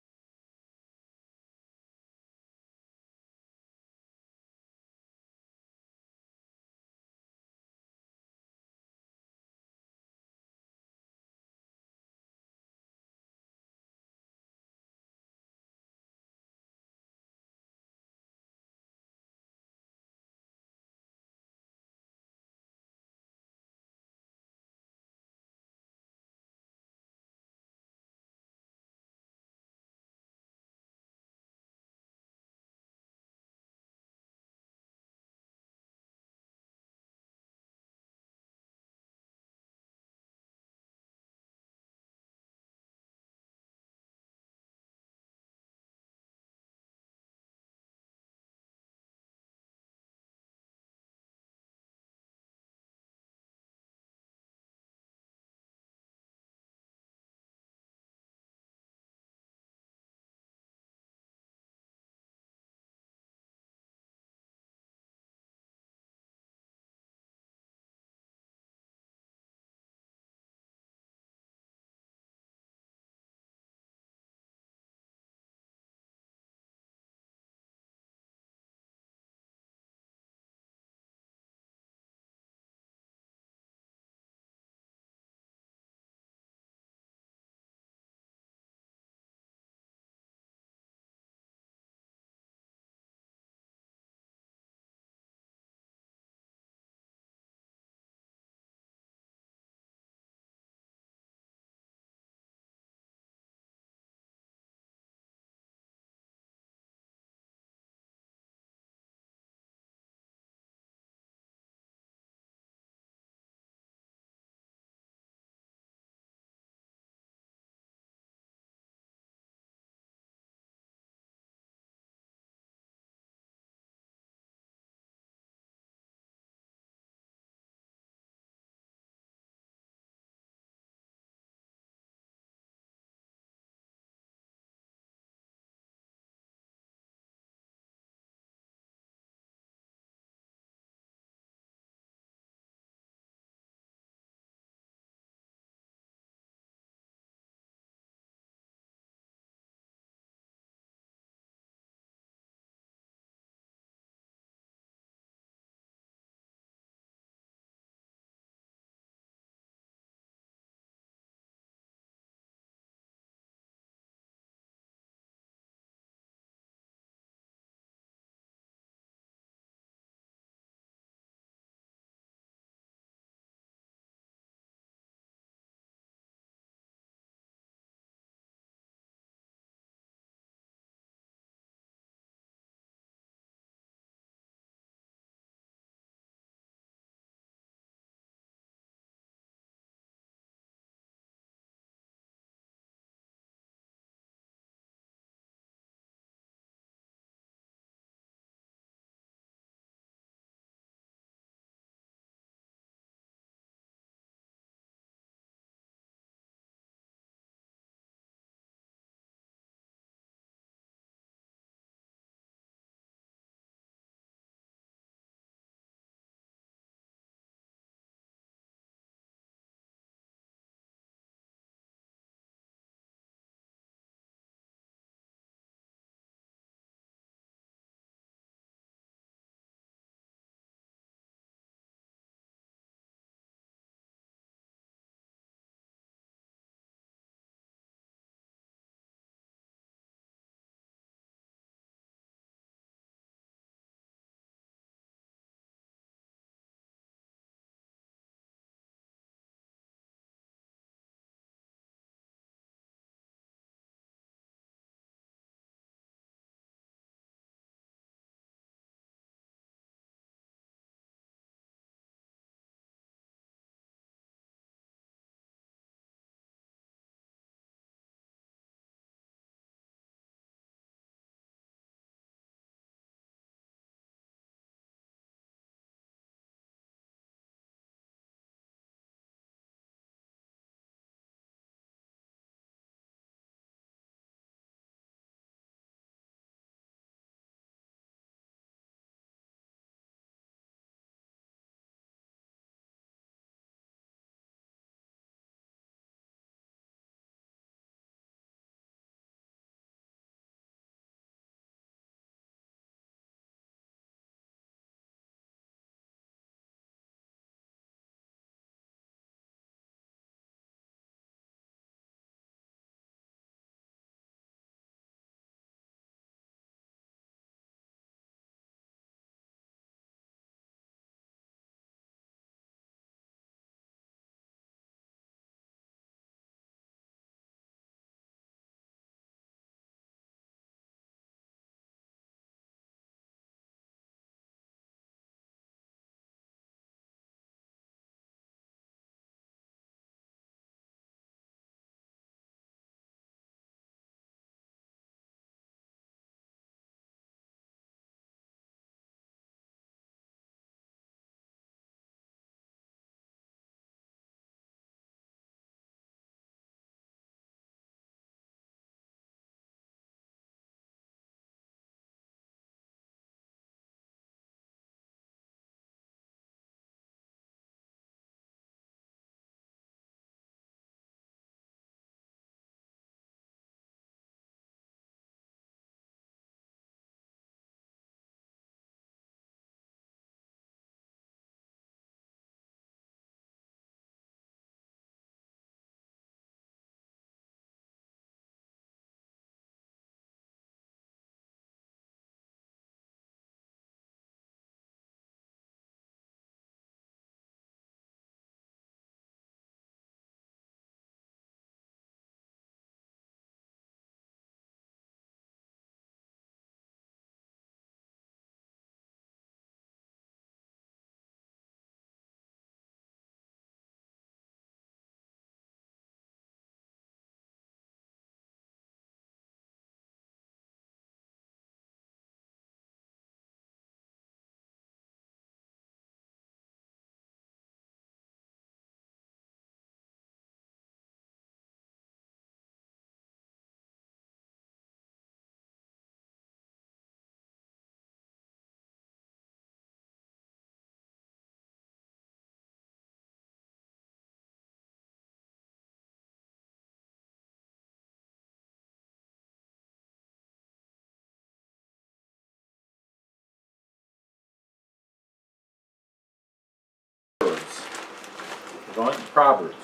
We're going to Proverbs.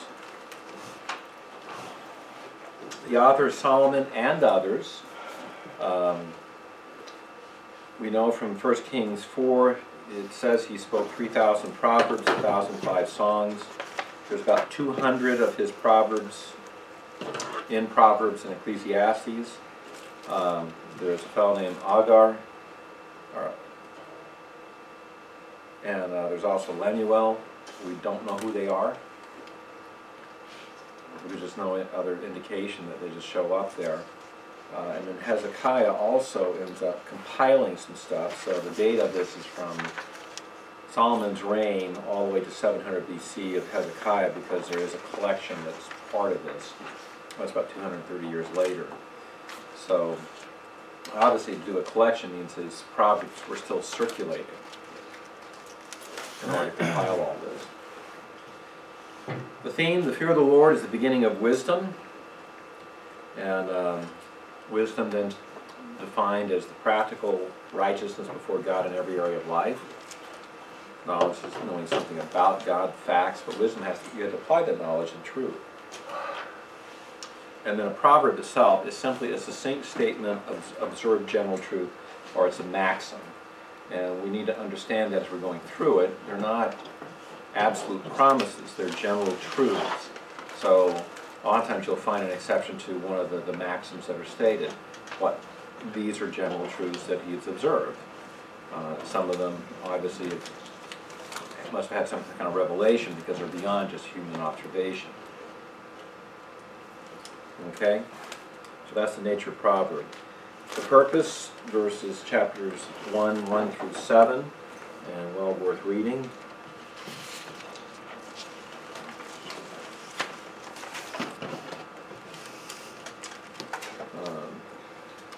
The author is Solomon and others. We know from 1 Kings 4, it says he spoke 3,000 proverbs, 1,005 songs. There's about 200 of his proverbs in Proverbs and Ecclesiastes. There's a fellow named Agar, and there's also Lemuel. We don't know who they are. We just know other indication that they just show up there. And then Hezekiah also ends up compiling some stuff. So the date of this is from Solomon's reign all the way to 700 BC of Hezekiah, because there is a collection that's part of this. That's about 230 years later. So obviously to do a collection means his proverbs were still circulating in order to compile all this. The theme, the fear of the Lord, is the beginning of wisdom. And wisdom then defined as the practical righteousness before God in every area of life. Knowledge is knowing something about God, facts, but wisdom you have to apply that knowledge in truth. And then a proverb itself is simply a succinct statement of observed general truth, or it's a maxim. And we need to understand that as we're going through it. They're not absolute promises, they're general truths. So a lot of times you'll find an exception to one of the maxims that are stated. These are general truths that he's observed. Some of them obviously must have had some kind of revelation because they're beyond just human observation. Okay? So that's the nature of proverb. The purpose, verses chapters 1 through 7, and well worth reading.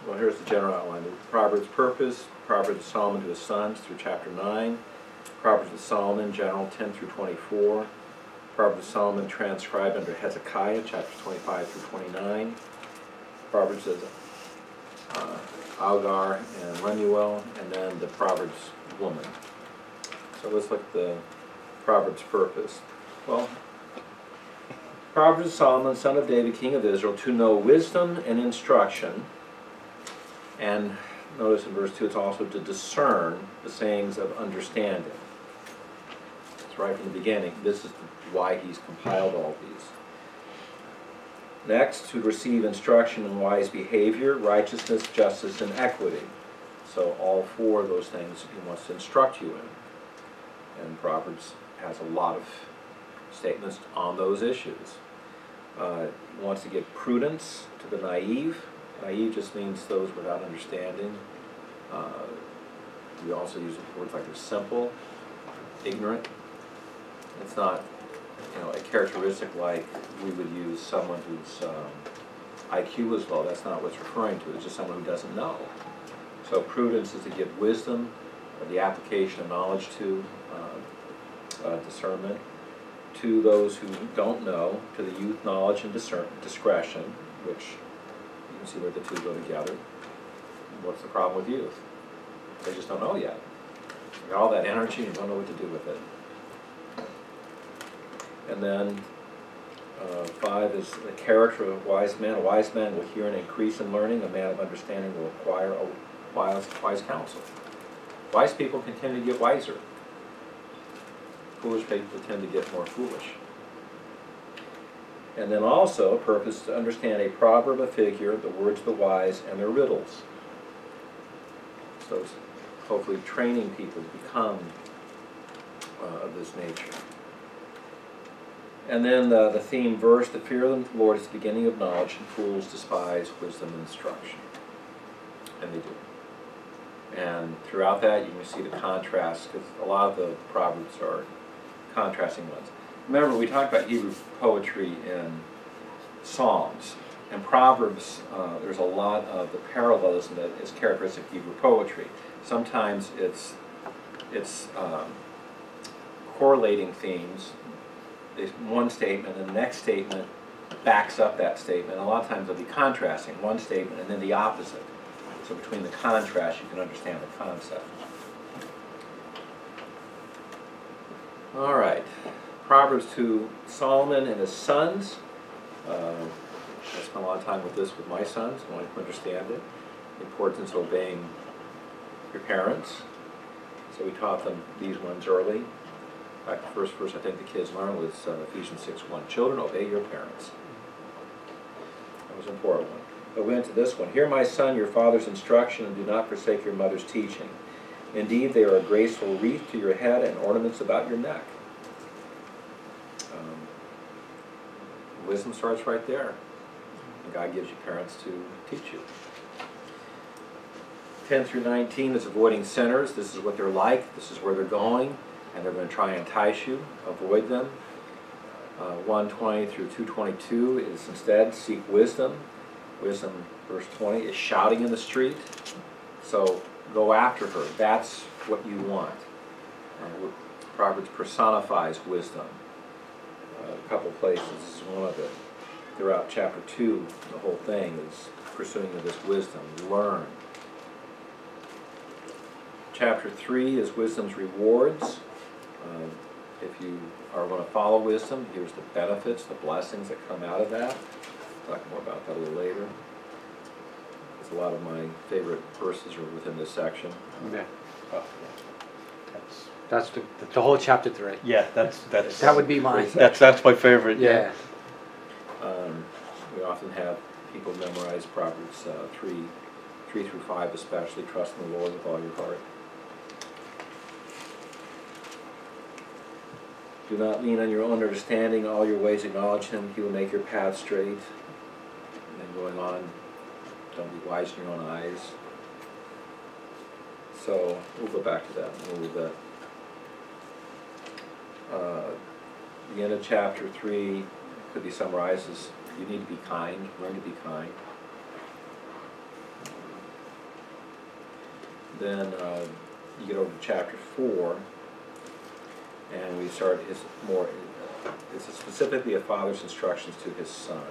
Well, here's the general outline. The Proverbs' purpose, Proverbs of Solomon to his sons through chapter 9. Proverbs of Solomon, general 10 through 24. Proverbs of Solomon transcribed under Hezekiah, chapters 25 through 29. Proverbs of Agar and Lemuel, and then the Proverbs woman. So let's look at the Proverbs' purpose. Well, Proverbs of Solomon, son of David, king of Israel, to know wisdom and instruction. And notice in verse 2, it's also to discern the sayings of understanding. It's right from the beginning. This is why he's compiled all these. Next, to receive instruction in wise behavior, righteousness, justice, and equity. So all four of those things he wants to instruct you in. And Proverbs has a lot of statements on those issues. He wants to give prudence to the naive. Naive just means those without understanding. We also use words like they're simple, ignorant. It's not, a characteristic like we would use someone whose IQ is low. That's not what it's referring to. It's just someone who doesn't know. So prudence is to give wisdom, or the application of knowledge to discernment. To those who don't know, to the youth, knowledge and discretion, which you can see where the two go together. What's the problem with youth? They just don't know yet. They got all that energy and don't know what to do with it. And then 5 is the character of a wise man. A wise man will hear and increase in learning. A man of understanding will acquire a wise counsel. Wise people continue to get wiser. Foolish people tend to get more foolish. And then also, a purpose to understand a proverb, a figure, the words of the wise, and their riddles. So it's hopefully training people to become of this nature. And then the theme verse, the fear of the Lord is the beginning of knowledge, and fools despise wisdom and instruction. And they do. And throughout that, you can see the contrast, because a lot of the Proverbs are contrasting ones. Remember, we talked about Hebrew poetry in Psalms. In Proverbs, there's a lot of the parallelism that is characteristic of Hebrew poetry. Sometimes it's correlating themes. There's one statement, and the next statement backs up that statement. A lot of times they'll be contrasting one statement and then the opposite. So between the contrast, you can understand the concept. All right. Proverbs to Solomon and his sons. I spent a lot of time with this with my sons. I want to understand it. The importance of obeying your parents. So we taught them these ones early. In fact, the first verse I think the kids learned was Ephesians 6:1. Children, obey your parents. That was an important one. But we went to this one. Hear, my son, your father's instruction, and do not forsake your mother's teaching. Indeed, they are a graceful wreath to your head and ornaments about your neck. Wisdom starts right there. And God gives you parents to teach you. 10 through 19 is avoiding sinners. This is what they're like. This is where they're going. And they're going to try and entice you. Avoid them. 1:20 through 2:22 is instead seek wisdom. Wisdom, verse 20, is shouting in the street. So go after her. That's what you want. Proverbs personifies wisdom. A couple places is one of it. Throughout chapter 2, the whole thing is pursuing of this wisdom. Learn. Chapter 3 is wisdom's rewards. If you are going to follow wisdom, here's the benefits, the blessings that come out of that. I'll talk more about that a little later. Because a lot of my favorite verses are within this section. Yeah. That's the whole chapter 3. Yeah, that's That would be mine. that's my favorite. Yeah. We often have people memorize Proverbs 3 through 5, especially trust in the Lord with all your heart. Do not lean on your own understanding. All your ways acknowledge Him. He will make your path straight. And then going on, don't be wise in your own eyes. So we'll go back to that in a little bit. The end of chapter 3 could be summarized as you need to be kind. Learn to be kind. Then you get over to chapter 4. And we start it's specifically a father's instructions to his son.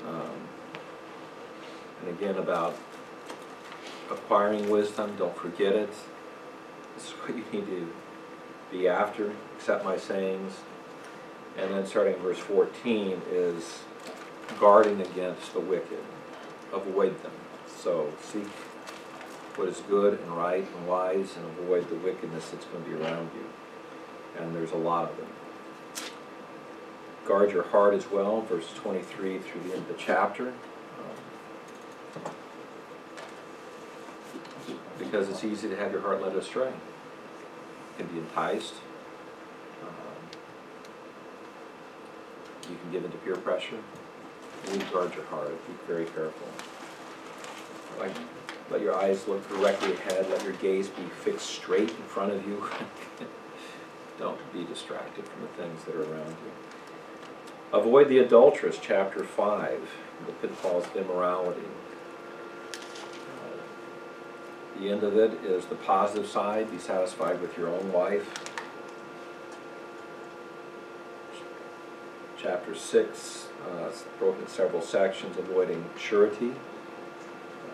And again about acquiring wisdom, don't forget it. This is what you need to be after, accept my sayings. And then starting in verse 14 is guarding against the wicked, avoid them. So seek what is good and right and wise and avoid the wickedness that's going to be around you. And there's a lot of them. Guard your heart as well, verses 23 through the end of the chapter. Because it's easy to have your heart led astray. You can be enticed. You can give into peer pressure. You need to guard your heart. Be very careful. Let your eyes look directly ahead. Let your gaze be fixed straight in front of you. Don't be distracted from the things that are around you. Avoid the adulteress, chapter 5, the pitfalls of immorality. The end of it is the positive side. Be satisfied with your own wife. Chapter 6, it's broken into several sections, avoiding surety.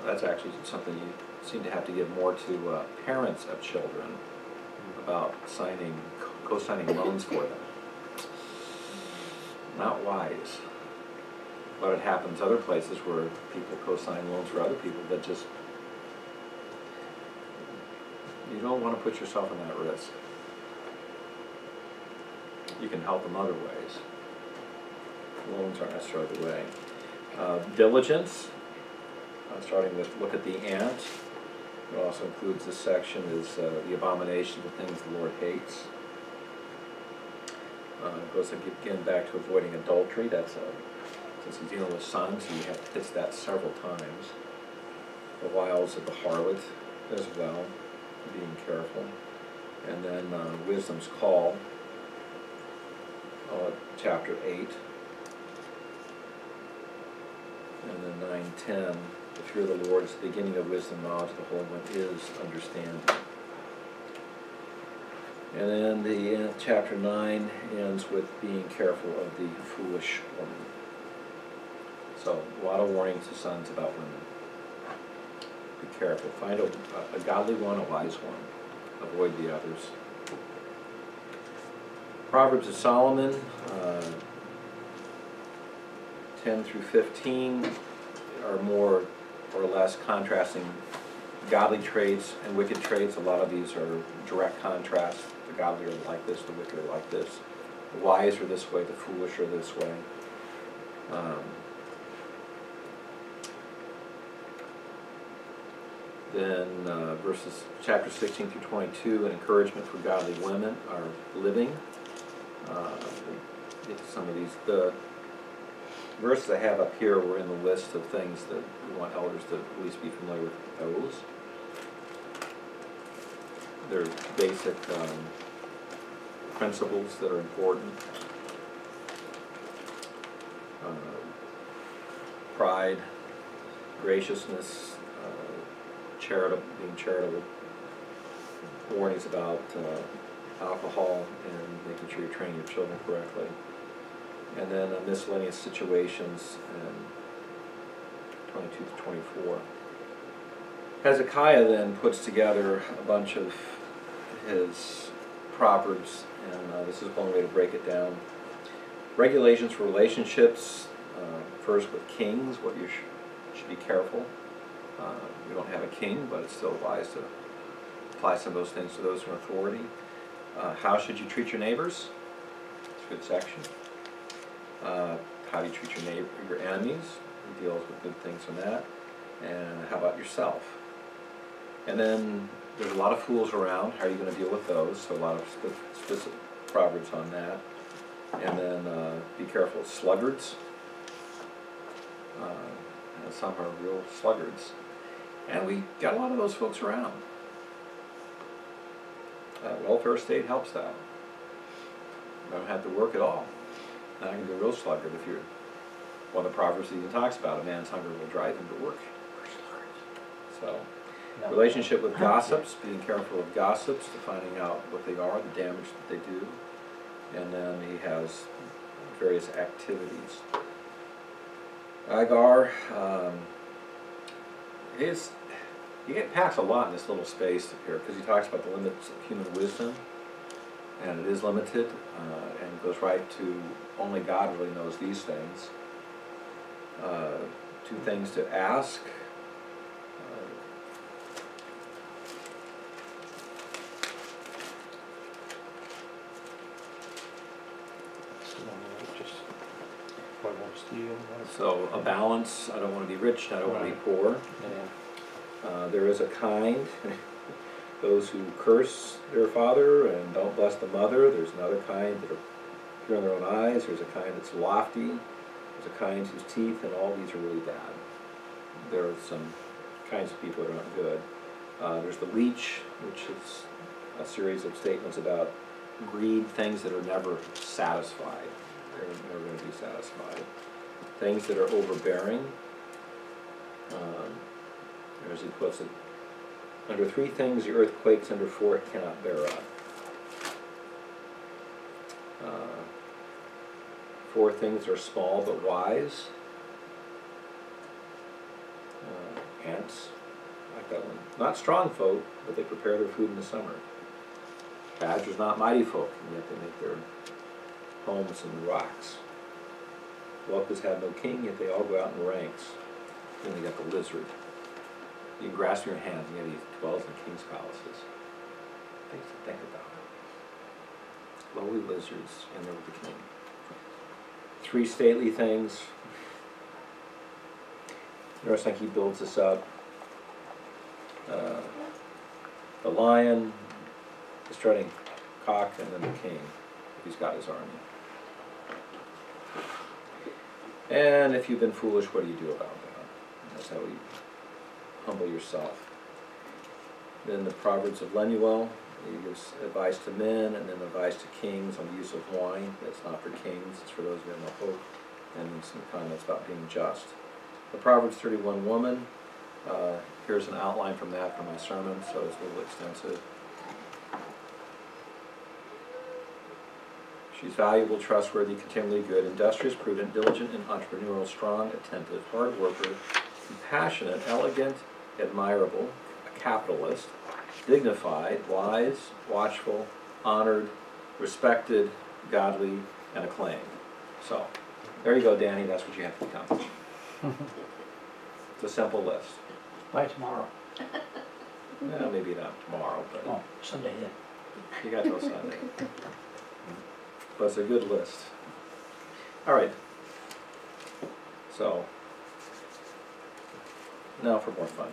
That's actually something you seem to have to give more to parents of children about co-signing loans for them. Not wise. But it happens other places where people co-sign loans for other people that just, you don't want to put yourself in that risk. You can help them other ways. Loans aren't necessarily the way. Diligence, starting with look at the ant. It also includes this section is the abomination of the things the Lord hates. It goes again back to avoiding adultery. That's since he's dealing with sons, he hits that several times. The wiles of the harlot as well, being careful. And then wisdom's call, chapter 8. And then 9:10. The fear of the Lord is the beginning of wisdom, knowledge of the Holy One is understanding. And then the chapter 9 ends with being careful of the foolish woman. So a lot of warnings to sons about women. Be careful. Find a godly one, a wise one. Avoid the others. Proverbs of Solomon, 10 through 15, are more or less contrasting godly traits and wicked traits. A lot of these are direct contrasts. The godly are like this, the wicked are like this. The wise are this way, the foolish are this way. Then verses chapter 16 through 22, an encouragement for godly women are living. Get to some of these. The verses I have up here were in the list of things that we want elders to at least be familiar with those. They're basic principles that are important. Pride, graciousness, being charitable, warnings about alcohol, and making sure you're training your children correctly. And then miscellaneous situations, and 22 to 24. Hezekiah then puts together a bunch of his Proverbs, and this is one way to break it down. Regulations for relationships, first with kings, what you should be careful. We don't have a king, but it's still wise to apply some of those things to those in authority. How should you treat your neighbors? It's a good section. How do you treat your enemies? He deals with good things on that. And how about yourself? And then there's a lot of fools around. How are you going to deal with those? So a lot of specific proverbs on that. And then be careful of sluggards. And some are real sluggards. And we got a lot of those folks around. Welfare state helps that. You don't have to work at all. Now you can be a real sluggard if you're, one of the Proverbs even talks about, a man's hunger will drive him to work. So, relationship with gossips, being careful of gossips, to finding out what they are, the damage that they do. And then he has various activities. Agar, you get packs a lot in this little space here, because he talks about the limits of human wisdom, and it is limited, and it goes right to only God really knows these things. 2 things to ask. So a balance. I don't want to be rich, I don't want to be poor. There is a kind, those who curse their father and don't bless the mother. There's another kind that are pure in their own eyes. There's a kind that's lofty. There's a kind whose teeth, and all these are really bad. There are some kinds of people that aren't good. There's the leech, which is a series of statements about greed, things that are never satisfied. They're never going to be satisfied. Things that are overbearing. As he puts it, under 3 things the earth quakes, under 4 it cannot bear up. 4 things are small but wise. Ants, like that one. Not strong folk, but they prepare their food in the summer. Badgers not mighty folk, and yet they make their homes in the rocks. Locusts have no king, yet they all go out in ranks. Then they got the lizard. You can grasp your hands, and yet he dwells in king's palaces. Things to think about. Lowly lizards, and they're with the king. 3 stately things. Notice like he builds this up. The lion, the strutting cock, and then the king, if he's got his army. And if you've been foolish, what do you do about that? That's how you humble yourself. Then the Proverbs of Lemuel, he gives advice to men, and then advice to kings on the use of wine. That's not for kings, it's for those who have no hope. And then some comments about being just. The Proverbs 31 woman, here's an outline from that for my sermon, so it's a little extensive. She's valuable, trustworthy, continually good, industrious, prudent, diligent, and entrepreneurial, strong, attentive, hard worker, compassionate, elegant, admirable, a capitalist, dignified, wise, watchful, honored, respected, godly, and acclaimed. So, there you go, Danny, that's what you have to become. It's a simple list. By tomorrow. Well, maybe not tomorrow, but Oh, Sunday then. you got till Sunday. But it's a good list. All right. So, now for more fun.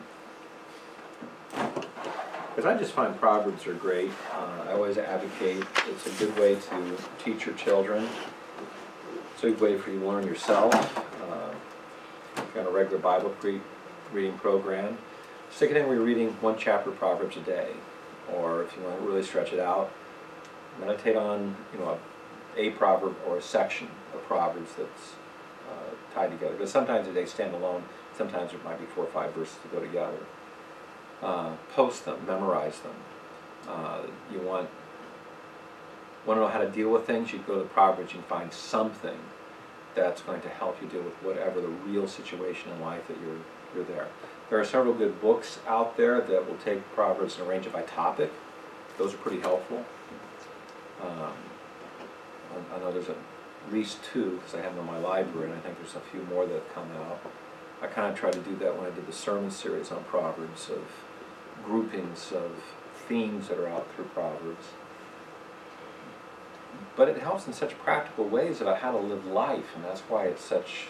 Because I just find Proverbs are great. I always advocate it's a good way to teach your children. It's a good way for you to learn yourself. If you're on a regular Bible reading program, stick it in where you're reading one chapter of Proverbs a day. Or if you want to really stretch it out, meditate on a proverb or a section of Proverbs that's tied together. Because sometimes they stand alone. Sometimes there might be 4 or 5 verses to go together. Post them, memorize them. You want to know how to deal with things, you go to the Proverbs and find something that's going to help you deal with whatever the real situation in life that you're there. There are several good books out there that will take Proverbs and arrange it by topic. Those are pretty helpful. I know there's at least 2 because I have them in my library, and I think there's a few more that have come out. I kind of tried to do that when I did the sermon series on Proverbs, of groupings of themes that are out through Proverbs. But it helps in such practical ways about how to live life, and that's why it's such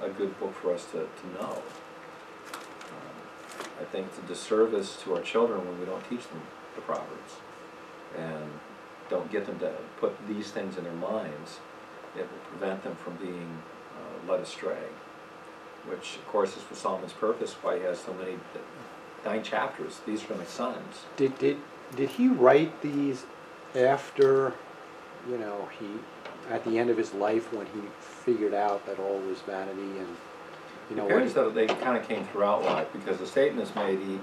a good book for us to know. I think it's a disservice to our children when we don't teach them the Proverbs and don't get them to put these things in their minds. It will prevent them from being led astray, which of course is for Solomon's purpose, why he has so many 9 chapters. These are my sons. Did he write these after, he at the end of his life when he figured out that all was vanity and It appears that they kind of came throughout life, because the statements made, He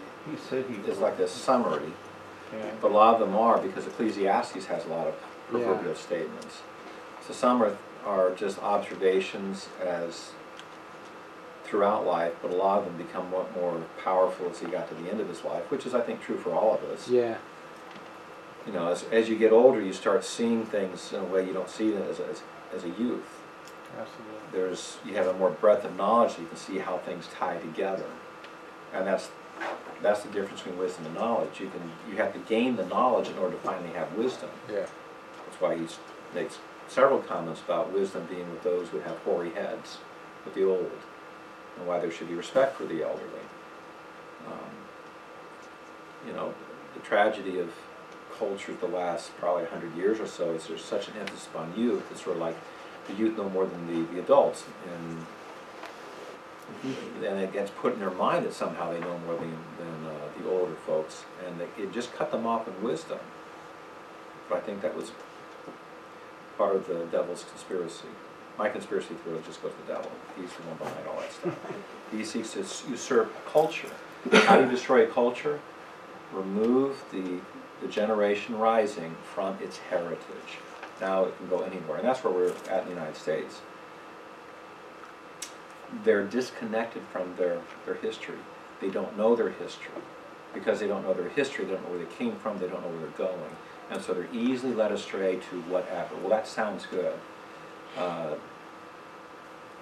said he is like a summary, Yeah. but a lot of them are, because Ecclesiastes has a lot of proverbial statements. So some are just observations as throughout life, but a lot of them become more powerful as he got to the end of his life, which is, I think, true for all of us. Yeah. As you get older, you start seeing things in a way you don't see them as a youth. Absolutely. You have a more breadth of knowledge, so you can see how things tie together, and that's the difference between wisdom and knowledge. You have to gain the knowledge in order to finally have wisdom. Yeah. That's why he makes several comments about wisdom being with those who have hoary heads, with the old, and why there should be respect for the elderly. The tragedy of culture the last probably 100 years or so is there's such an emphasis on youth. It's sort of like the youth know more than the adults, and it gets put in their mind that somehow they know more than the older folks, and it just cut them off in wisdom. But I think that was part of the devil's conspiracy. My conspiracy theory just goes to the devil. He's the one behind all that stuff. He seeks to usurp culture. How do you destroy culture? Remove the generation rising from its heritage. Now it can go anywhere, and that's where we're at in the United States. They're disconnected from their history. They don't know their history. Because they don't know their history, they don't know where they came from, they don't know where they're going. And so they're easily led astray to whatever. Well, that sounds good.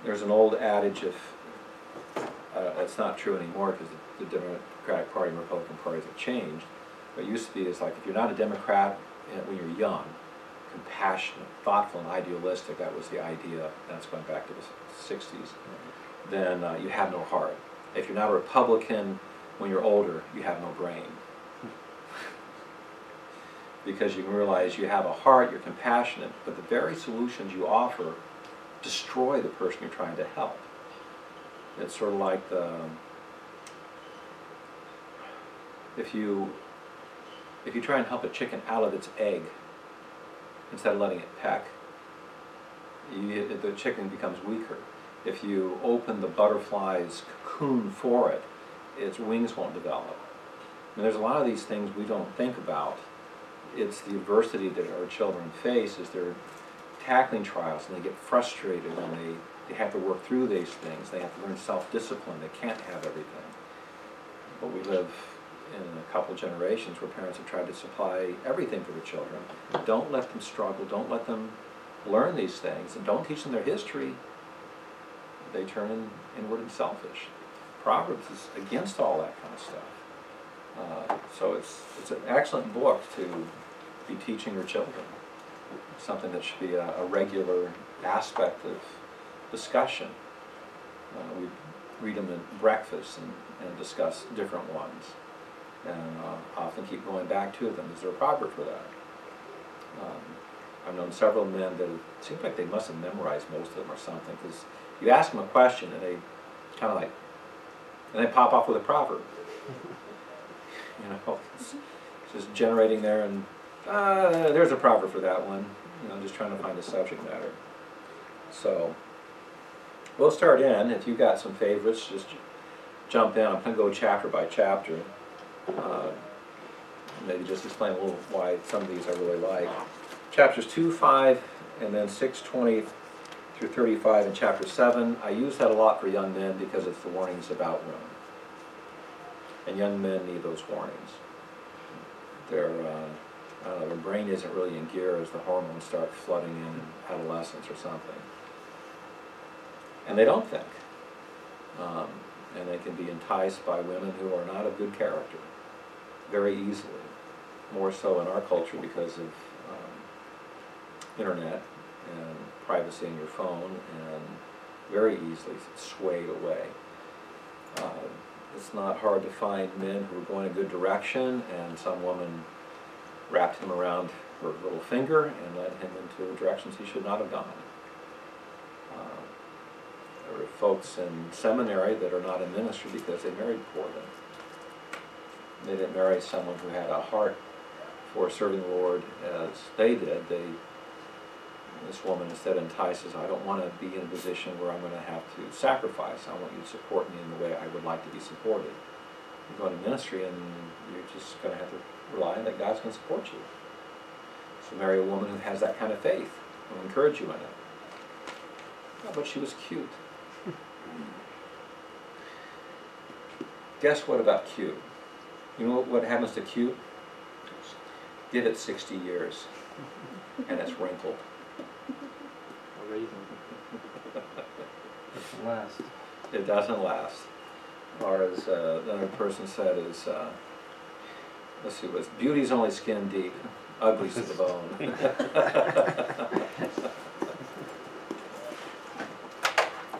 There's an old adage, it's not true anymore because the Democratic Party and Republican parties have changed. What used to be is like, if you're not a Democrat when you're young, compassionate, thoughtful, and idealistic, that was the idea, and that's going back to the 60s, then you have no heart. If you're not a Republican when you're older, you have no brain. Because you can realize you have a heart, you're compassionate, but the very solutions you offer destroy the person you're trying to help. It's sort of like if you try and help a chicken out of its egg, instead of letting it peck, the chicken becomes weaker. If you open the butterfly's cocoon for it, its wings won't develop. And there's a lot of these things we don't think about. It's the adversity that our children face as they're tackling trials, and they get frustrated, and they have to work through these things. They have to learn self-discipline. They can't have everything. But we live in a couple generations where parents have tried to supply everything for their children. Don't let them struggle, don't let them learn these things, and don't teach them their history. They turn inward and selfish. Proverbs is against all that kind of stuff. So it's an excellent book to be teaching your children. Something that should be a regular aspect of discussion. We read them at breakfast and discuss different ones. And often keep going back to them. Is there a proverb for that? I've known several men that it seems like they must have memorized most of them or something, because you ask them a question and they kind of like, and they pop off with a proverb. You know, it's just generating there, and there's a proverb for that one. You know, just trying to find a subject matter. So we'll start in. If you've got some favorites, just jump in. I'm going to go chapter by chapter. Maybe just explain a little why some of these I really like. Chapters 2, 5, and then 6, 20 through 35 in chapter 7. I use that a lot for young men because it's the warnings about women. And young men need those warnings. Their, I don't know, their brain isn't really in gear as the hormones start flooding in adolescence or something. And they don't think. And they can be enticed by women who are not of good character very easily. More so in our culture because of internet and privacy in your phone, and very easily swayed away. It's not hard to find men who are going a good direction, and some woman wrapped him around her little finger and led him into directions he should not have gone. There are folks in seminary that are not in ministry because they married poorly. They didn't marry someone who had a heart for serving the Lord as they did. This woman instead entices, I don't want to be in a position where I'm going to have to sacrifice. I want you to support me in the way I would like to be supported. You go into ministry and you're just going to have to rely on that God's going to support you. So marry a woman who has that kind of faith. Will encourage you in it. Oh, but she was cute. Guess what about cute? You know what happens to cute? Give it 60 years and it's wrinkled. Doesn't last. It doesn't last. Or as another person said, is let's see, was beauty's only skin deep, ugly's to the bone.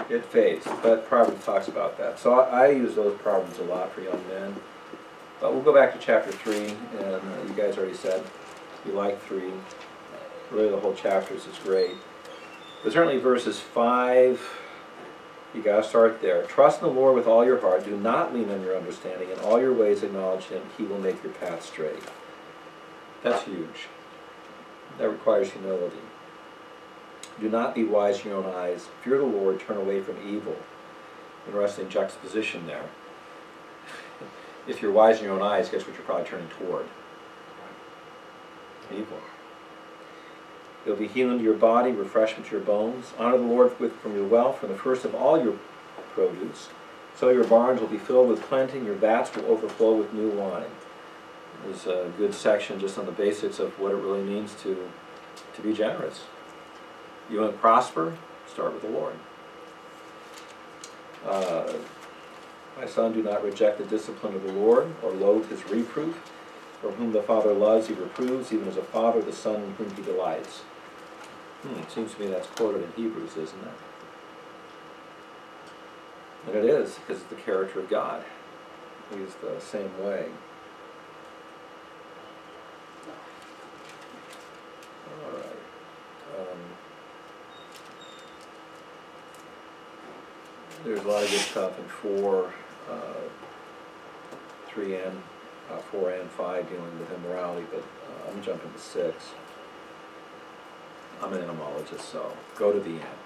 It fades, but Proverbs talks about that. So I use those Proverbs a lot for young men. But we'll go back to chapter 3, and you guys already said you like 3. Really the whole chapter is great. But certainly verses 5, you got to start there. Trust in the Lord with all your heart. Do not lean on your understanding. In all your ways acknowledge Him. He will make your path straight. That's huge. That requires humility. Do not be wise in your own eyes. Fear the Lord. Turn away from evil. Interesting juxtaposition there. If you're wise in your own eyes, guess what you're probably turning toward? Evil. You'll be healing to your body, refreshment to your bones. Honor the Lord from your wealth, from the first of all your produce. So your barns will be filled with plenty, and your vats will overflow with new wine. There's a good section just on the basics of what it really means to be generous. You want to prosper? Start with the Lord. My son, do not reject the discipline of the Lord, or loathe His reproof. For whom the Father loves, He reproves, even as a father the Son in whom He delights. It seems to me that's quoted in Hebrews, isn't it? And it is, because it's the character of God. He's the same way. All right. There's a lot of good stuff in 4, 3 and 4 and 5 dealing with immorality, but I'm jumping to 6. I'm an entomologist, so go to the ant.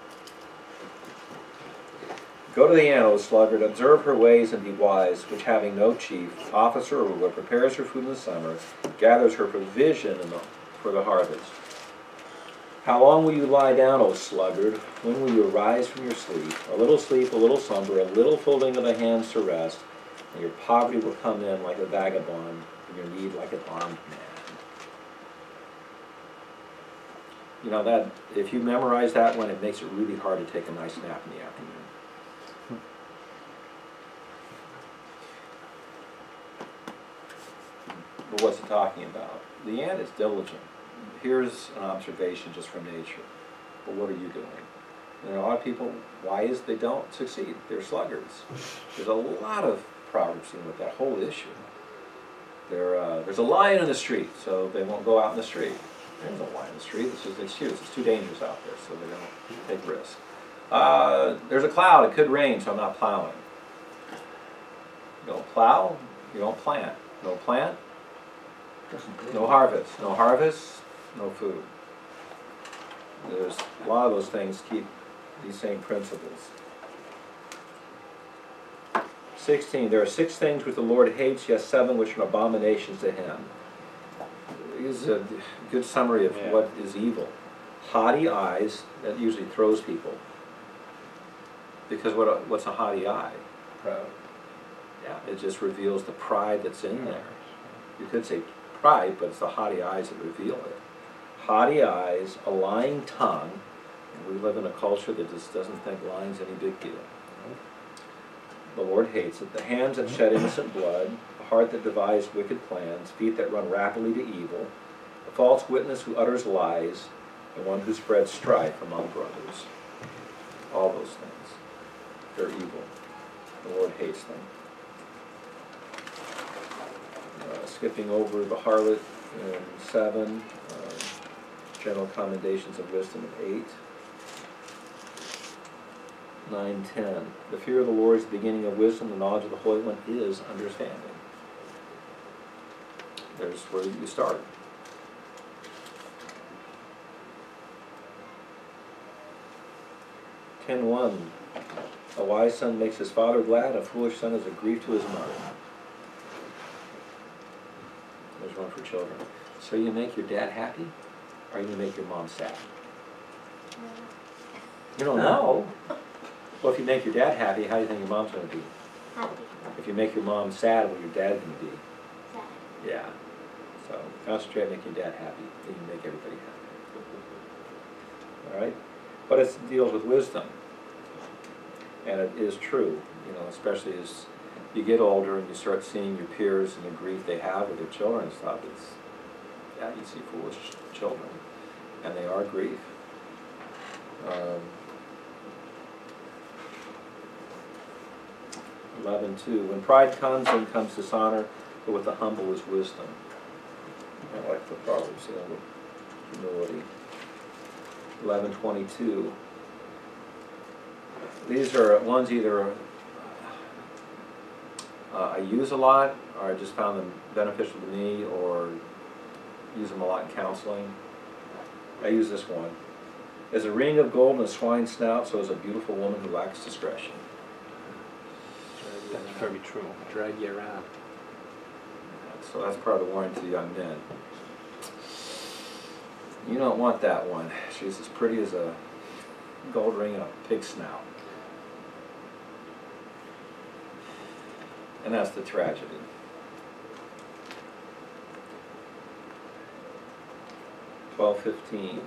Go to the ant, O sluggard, observe her ways and be wise, which having no chief, officer, or ruler, prepares her food in the summer, gathers her provision for the harvest. How long will you lie down, O sluggard? When will you arise from your sleep? A little slumber, a little folding of the hands to rest. And your poverty will come in like a vagabond, and your need like an armed man. You know that, if you memorize that one, it makes it really hard to take a nice nap in the afternoon. But what's it talking about? The ant is diligent. Here's an observation just from nature. But what are you doing? And there are a lot of people, why is they don't succeed? They're sluggards. There's a lot of Proverbs dealing with that whole issue. There's a lion in the street, so they won't go out in the street. There's no lion in the street. It's just an excuse. It's too dangerous out there, so they don't take risks. There's a cloud. It could rain, so I'm not plowing. You don't plow, you don't plant. No plant, no harvest. No harvest, no food. There's a lot of those things keep these same principles. 16, there are 6 things which the Lord hates, yes, 7 which are abominations to him. This is a good summary of what is evil. Haughty eyes, that usually throws people. Because what's a haughty eye? Proud. Yeah, it just reveals the pride that's in there. You could say pride, but it's the haughty eyes that reveal it. Haughty eyes, a lying tongue, and we live in a culture that just doesn't think lying's any big deal. The Lord hates it. The hands that shed innocent blood, a heart that devised wicked plans, feet that run rapidly to evil, a false witness who utters lies, and one who spreads strife among brothers. All those things. They're evil. The Lord hates them. Skipping over the harlot in 7, general commendations of wisdom in 8. 9, 10. The fear of the Lord is the beginning of wisdom. The knowledge of the Holy One is understanding. There's where you start. 10:1. A wise son makes his father glad. A foolish son is a grief to his mother. There's one for children. So you make your dad happy, or you make your mom sad? You don't know. Well, if you make your dad happy, how do you think your mom's going to be? Happy. If you make your mom sad, what your dad going to be? Sad. Yeah. So concentrate on making your dad happy, and you make everybody happy. All right? But it deals with wisdom. And it is true, you know, especially as you get older and you start seeing your peers and the grief they have with their children and stuff. It's, yeah, you see foolish children, and they are grief. 11:2. When pride comes, then comes dishonor, but with the humble is wisdom. I like the Proverbs, you know, with humility. 11:22. These are ones either I use a lot, or I just found them beneficial to me, or use them a lot in counseling. I use this one. As a ring of gold in a swine's snout, so is a beautiful woman who lacks discretion. That's very true. Drag you around. So that's part of the warning to the young men. You don't want that one. She's as pretty as a gold ring in a pig's snout. And that's the tragedy. (12:15).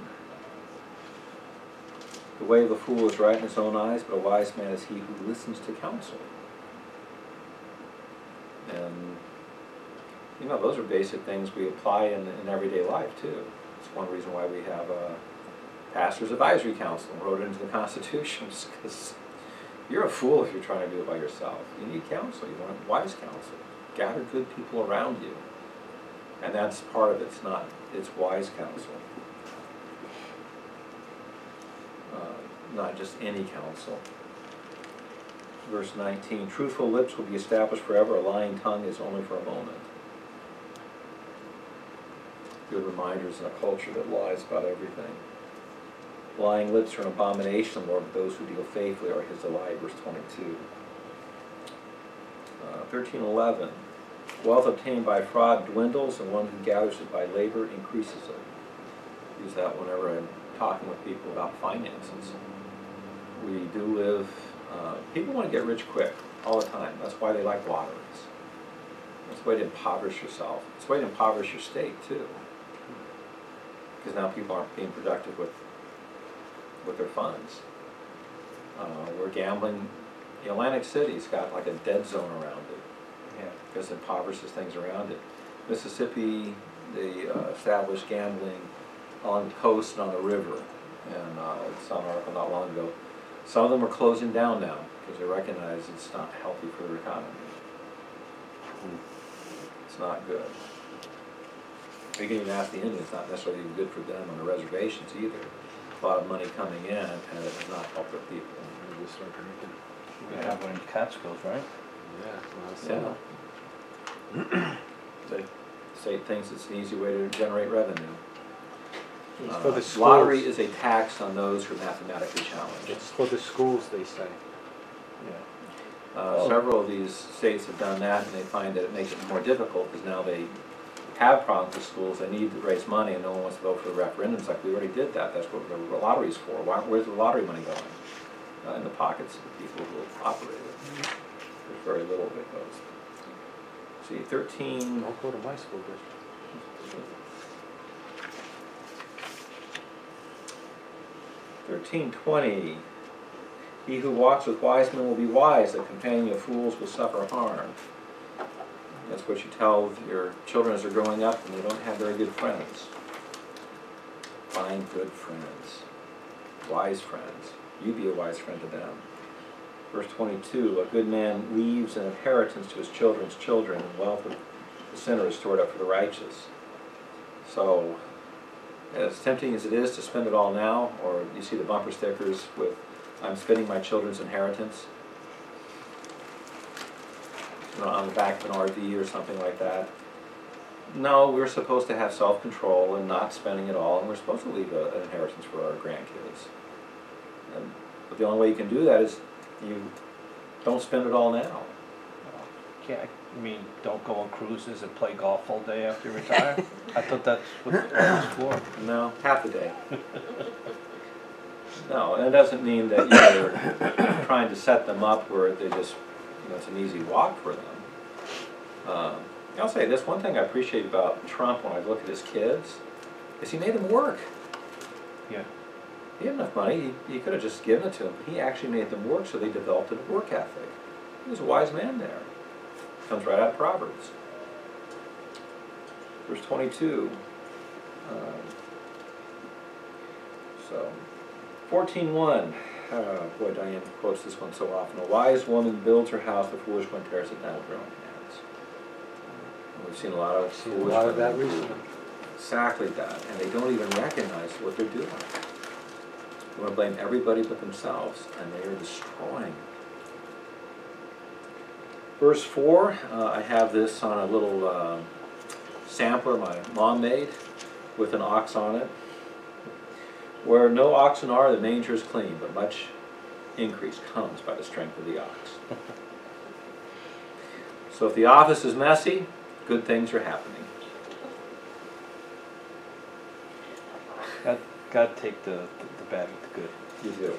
The way of the fool is right in his own eyes, but a wise man is he who listens to counsel. And, you know, those are basic things we apply in everyday life, too. It's one reason why we have a pastor's advisory council and wrote it into the Constitution, because you're a fool if you're trying to do it by yourself. You need counsel. You want wise counsel. Gather good people around you. And that's part of it. It's wise counsel. Not just any counsel. Verse 19, truthful lips will be established forever, a lying tongue is only for a moment. Good reminders in a culture that lies about everything. Lying lips are an abomination, Lord, but those who deal faithfully are his delight. Verse 22. 13:11, wealth obtained by fraud dwindles, and one who gathers it by labor increases it. Use that whenever I'm talking with people about finances. We do live People want to get rich quick all the time. That's why they like lotteries. It's a way to impoverish yourself. It's a way to impoverish your state too, because now people aren't being productive with their funds. We're gambling. Atlantic City's got like a dead zone around it, because it impoverishes things around it. Mississippi, they established gambling on the coast and on the river, and I saw an article not long ago. Some of them are closing down now because they recognize it's not healthy for their economy. It's not good. You can even ask the Indians, it's not necessarily even good for them on the reservations either. A lot of money coming in, and it does not help their people. They just start drinking. We have one in Catskills, right? Yeah. Yeah. The state thinks it's an easy way to generate revenue. It's for the schools. Lottery is a tax on those who are mathematically challenged. It's for the schools, they say. Yeah. Several of these states have done that, and they find that it makes it more difficult because now they have problems with schools. They need to raise money, and no one wants to vote for the referendums. Like, we already did that. That's what the lottery's for. Where's the lottery money going? In the pockets of the people who operate it. There's very little that goes. See, 13. Don't go to my school district. 13:20. He who walks with wise men will be wise. The companion of fools will suffer harm. That's what you tell your children as they're growing up and they don't have very good friends. Find good friends. Wise friends. You be a wise friend to them. Verse 22, a good man leaves an inheritance to his children's children, and wealth of the sinner is stored up for the righteous. So, as tempting as it is to spend it all now, or you see the bumper stickers with, I'm spending my children's inheritance, on the back of an RV or something like that. No, we're supposed to have self-control and not spending it all, and we're supposed to leave an inheritance for our grandkids. But the only way you can do that is you don't spend it all now. I mean, don't go on cruises and play golf all day after you retire? I thought that's what it was for. No, half the day. No, and it doesn't mean that you're trying to set them up where they just, it's an easy walk for them. I'll say this, one thing I appreciate about Trump when I look at his kids is he made them work. Yeah. He had enough money, he could have just given it to them, but he actually made them work, so they developed a work ethic. He was a wise man there. Comes right out of Proverbs. Verse 22. 14:1. Boy, Diane quotes this one so often. A wise woman builds her house, the foolish one tears it down with her own hands. And we've seen a lot of that recently. Exactly that, and they don't even recognize what they're doing. They want to blame everybody but themselves, and they are destroying. Verse 4, I have this on a little sampler my mom made with an ox on it. Where no oxen are, the manger is clean, but much increase comes by the strength of the ox. So if the office is messy, good things are happening. Got to take the bad with the good. You do.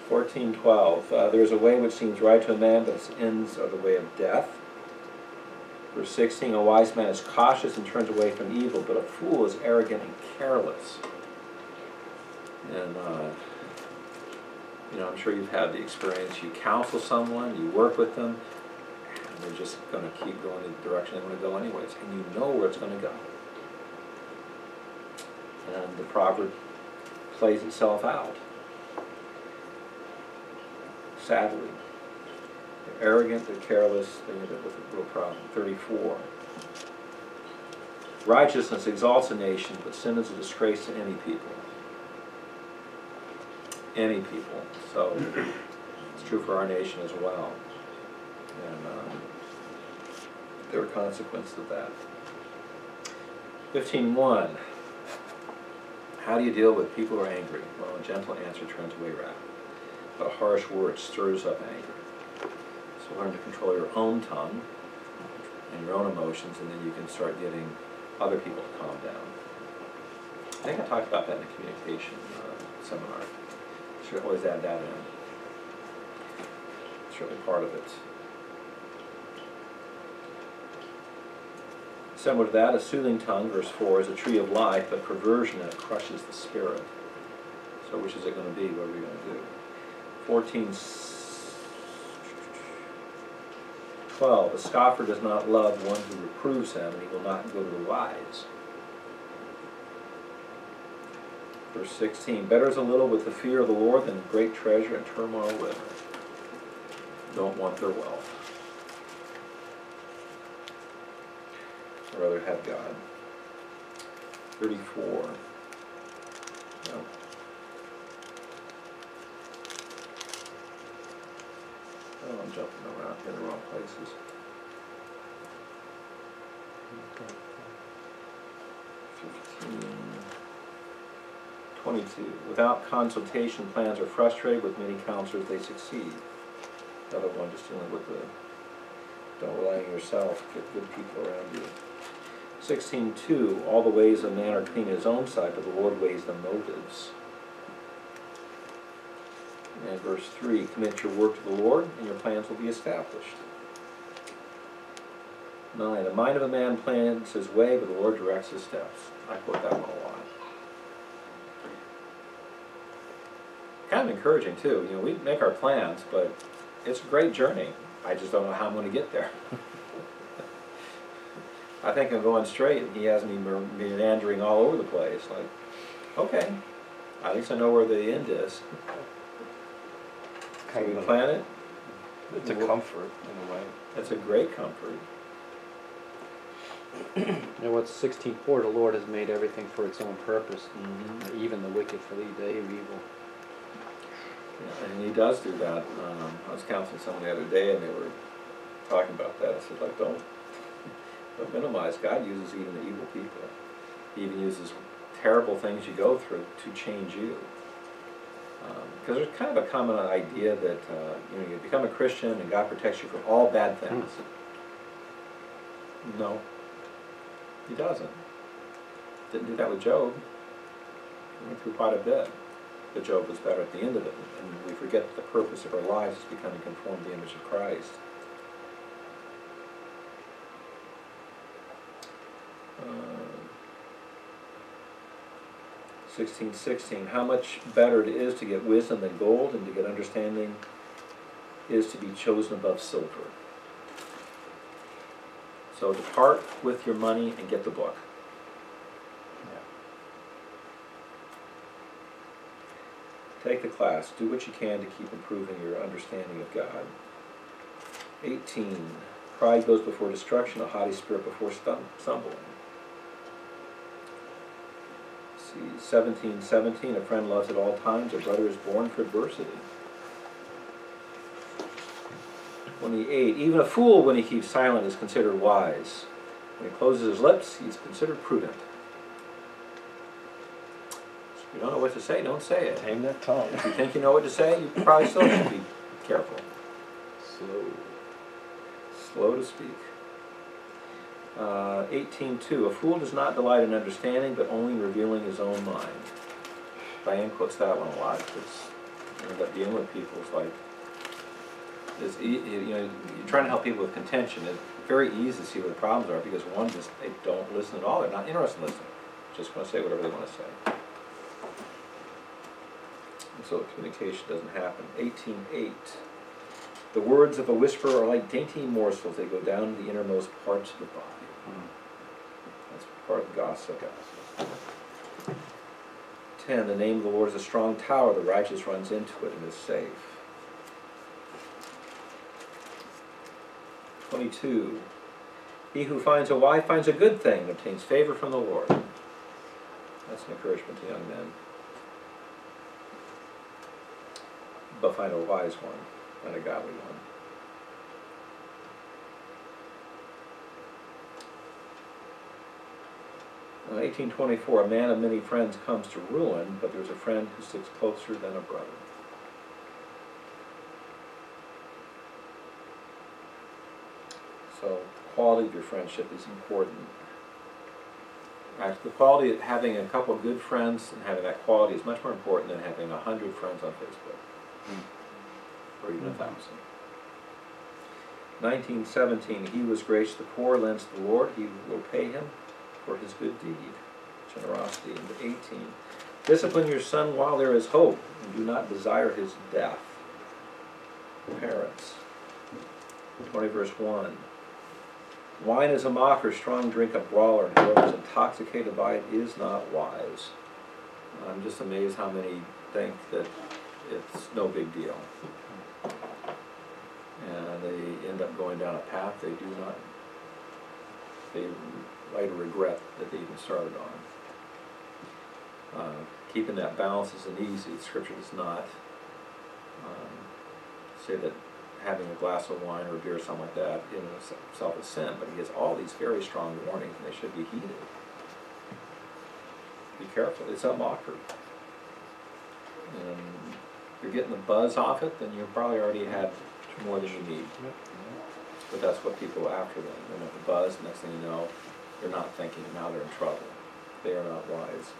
14:12. There is a way which seems right to a man, but its ends are the way of death. Verse 16, a wise man is cautious and turns away from evil, but a fool is arrogant and careless. And, I'm sure you've had the experience. You counsel someone, you work with them, and they're just going to keep going in the direction they want to go anyways, and you know where it's going to go. And the proverb plays itself out. Sadly. They're arrogant, they're careless, they end up with a real problem. 34. Righteousness exalts a nation, but sin is a disgrace to any people. Any people. So it's true for our nation as well. And there are consequences of that. 15:1. How do you deal with people who are angry? Well, a gentle answer turns away wrath, but a harsh word stirs up anger. So learn to control your own tongue and your own emotions, and then you can start getting other people to calm down. I think I talked about that in the communication seminar. Should always add that in. It's certainly part of it. Similar to that, a soothing tongue, verse 4, is a tree of life, but perversion and it crushes the spirit. So which is it going to be? What are we going to do? 14:12. A scoffer does not love one who reproves him, and he will not go to the wise. Verse 16. Better is a little with the fear of the Lord than great treasure and turmoil with it. Don't want their wealth. I'd rather have God. 34. No. Oh, I'm jumping around here in the wrong places. 15:22. Without consultation, plans are frustrated. With many counselors, they succeed. Another one, just dealing with the don't rely on yourself. Get good people around you. 16:2. All the ways of man are clean in his own sight, but the Lord weighs the motives. And verse 3, commit your work to the Lord, and your plans will be established. 9, the mind of a man plans his way, but the Lord directs his steps. I quote that one a lot. Kind of encouraging, too. You know, we make our plans, but it's a great journey. I just don't know how I'm going to get there. I think I'm going straight, and he has me meandering all over the place. Like, okay, at least I know where the end is. So we plan it. It's a comfort in a way. It's a great comfort. And what's 16:4, the Lord has made everything for its own purpose, even the wicked for the day of evil. Yeah, and he does do that. I was counseling someone the other day, and they were talking about that. I said, like, don't minimize. God uses even the evil people. He even uses terrible things you go through to change you. Because there's kind of a common idea that you become a Christian and God protects you from all bad things. No, he doesn't. Didn't do that with Job. He went through quite a bit. But Job was better at the end of it. And we forget that the purpose of our lives is becoming conformed to the image of Christ. 16:16. How much better it is to get wisdom than gold, and to get understanding is to be chosen above silver. So depart with your money and get the book. Take the class. Do what you can to keep improving your understanding of God. 18. Pride goes before destruction, a haughty spirit before stumbling. 17:17. A friend loves at all times. A brother is born for adversity. 28. Even a fool, when he keeps silent, is considered wise. When he closes his lips, he is considered prudent. If you don't know what to say, don't say it. Tame that tongue. If you think you know what to say, you probably still should be careful. Slow to speak. 18:2. A fool does not delight in understanding, but only in revealing his own mind. Diane quotes that one a lot. It's, that dealing with people is like, you're trying to help people with contention. It's very easy to see what the problems are, because one, just they don't listen at all. They're not interested in listening. Just want to say whatever they want to say. And so communication doesn't happen. 18:8. The words of a whisperer are like dainty morsels. They go down to the innermost parts of the body. That's part of gossip. 10. The name of the Lord is a strong tower. The righteous runs into it and is safe. 22. He who finds a wife finds a good thing and obtains favor from the Lord. That's an encouragement to young men. But find a wise one, and a godly one. 18:24. A man of many friends comes to ruin, but there's a friend who sticks closer than a brother. So, quality of your friendship is important. Actually, the quality of having a couple of good friends and having that quality is much more important than having 100 friends on Facebook. Or even 1,000. 19:17, he was gracious to the poor, lends to the Lord, he will pay him for his good deed. Generosity. And 18, discipline your son while there is hope, and do not desire his death. Parents. 20 verse 1. Wine is a mocker, strong drink a brawler, and whoever is intoxicated by it is not wise. I'm just amazed how many think that it's no big deal. And they end up going down a path they do not, they later regret that they even started on. Keeping that balance isn't easy. Scripture does not say that having a glass of wine or beer or something like that in itself is sin, but he has all these very strong warnings and they should be heeded. Be careful, it's a mockery. And if you're getting the buzz off it, then you've probably already had more than you need. But that's what people are after them. They want the buzz, next thing you know, they're not thinking, now they're in trouble. They are not wise.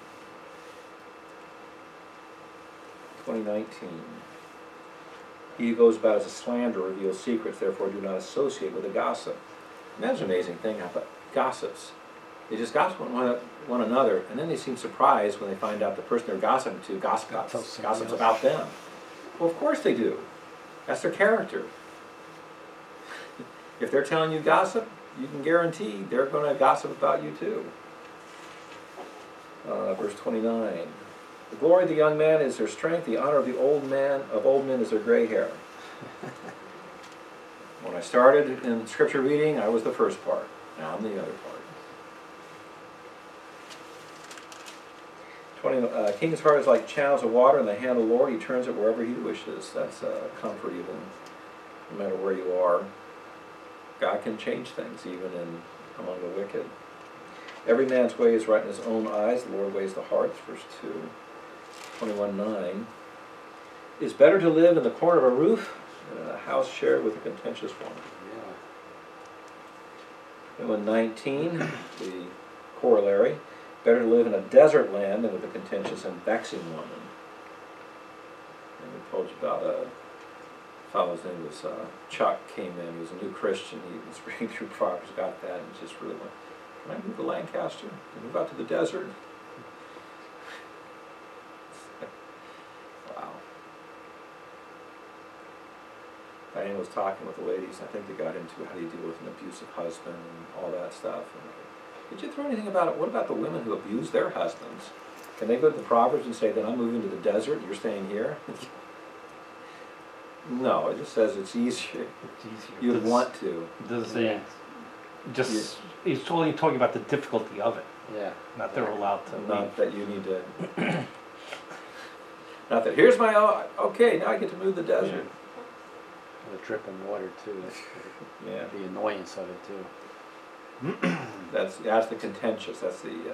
2019. He who goes about as a slanderer reveals secrets, therefore do not associate with a gossip. And that's an amazing thing about gossips. They just gossip one another, and then they seem surprised when they find out the person they're gossiping to gossips about them. Well, of course they do. That's their character. If they're telling you gossip, you can guarantee they're going to gossip about you too. Verse 29. The glory of the young man is their strength, the honor of the old men is their gray hair. When I started in scripture reading, I was the first part. Now I'm the other part. King's heart is like channels of water in the hand of the Lord. He turns it wherever he wishes. That's a comfort even, no matter where you are. God can change things even among the wicked. Every man's way is right in his own eyes. The Lord weighs the hearts. Verse 2. 21:9. It's better to live in the corner of a roof than in a house shared with a contentious woman. Yeah. 21:19. The corollary. Better to live in a desert land than with a contentious and vexing woman. And we told you about a fellow's name was Chuck, came in. He was a new Christian. He was reading through Proverbs, got that, and just really went, can I move to Lancaster? Can I move out to the desert? Wow. Diane was talking with the ladies. I think they got into how do you deal with an abusive husband and all that stuff. And did you throw anything about it? What about the women who abuse their husbands? Can they go to the Proverbs and say that I'm moving to the desert, you're staying here? No, it just says it's easier. It's easier. You'd want to. It doesn't say, just, he's only talking about the difficulty of it. Yeah. Not they're allowed to Not leave. that you need to, not that, here's my, okay, now I get to move the desert. The dripping water too. Yeah. The annoyance of it too. That's the contentious, that's the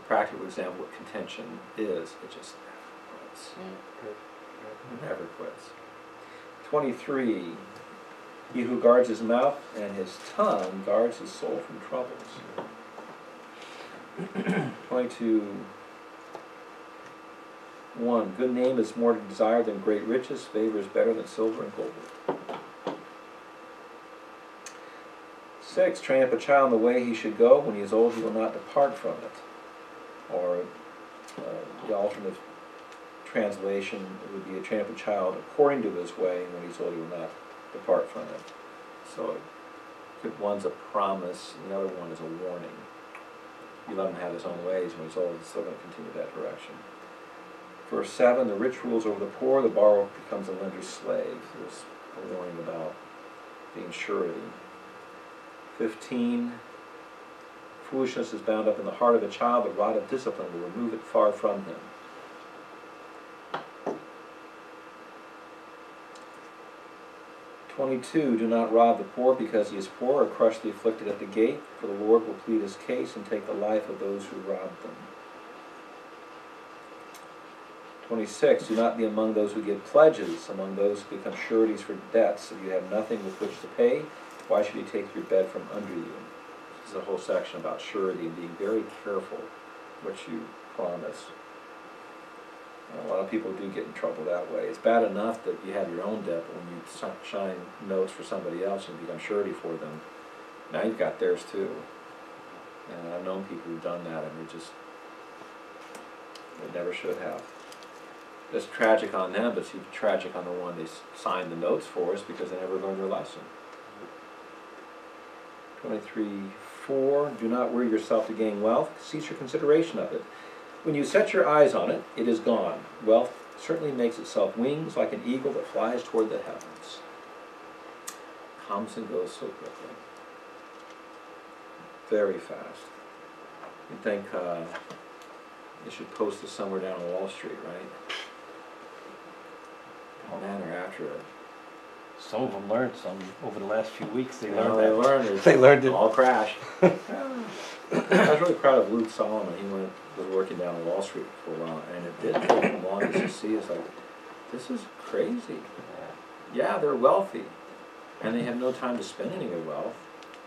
practical example of what contention is. It just never quits. Yeah. Never quits. 23. He who guards his mouth and his tongue guards his soul from troubles. 22:1. Good name is more desired than great riches. Favor is better than silver and gold. 6. Train up a child in the way he should go. When he is old, he will not depart from it. Or the alternate translation would be, train up a child according to his way. When he's old, he will not depart from it. So one's a promise, and the other one is a warning. You let him have his own ways. When he's old, he's still going to continue that direction. Verse 7, the rich rules over the poor, the borrower becomes a lender's slave. There's a warning about being surety. 15, foolishness is bound up in the heart of a child, but rod of discipline will remove it far from him. 22, do not rob the poor because he is poor, or crush the afflicted at the gate, for the Lord will plead his case and take the life of those who rob them. 26, do not be among those who give pledges, among those who become sureties for debts. If you have nothing with which to pay, why should he take your bed from under you? is a whole section about surety and being very careful what you promise. A lot of people do get in trouble that way. It's bad enough that you have your own debt, but when you sign notes for somebody else and become surety for them, now you've got theirs too. And I've known people who've done that, and they never should have. It's tragic on them, but it's even tragic on the one they signed the notes for us because they never learned their lesson. 23:4, do not worry yourself to gain wealth, cease your consideration of it. When you set your eyes on it, it is gone. Wealth certainly makes itself wings like an eagle that flies toward the heavens. Comes and goes so quickly. Very fast. You'd think they should post this somewhere down on Wall Street, right? Oh man, they're after it. Some of them learned some over the last few weeks. They You learned know, that. they learned it. They learned it. All crashed. I was really proud of Luke Solomon. He was working down on Wall Street for a while, and it did take him long to see. It's like, this is crazy. Yeah, they're wealthy, and they have no time to spend any of their wealth.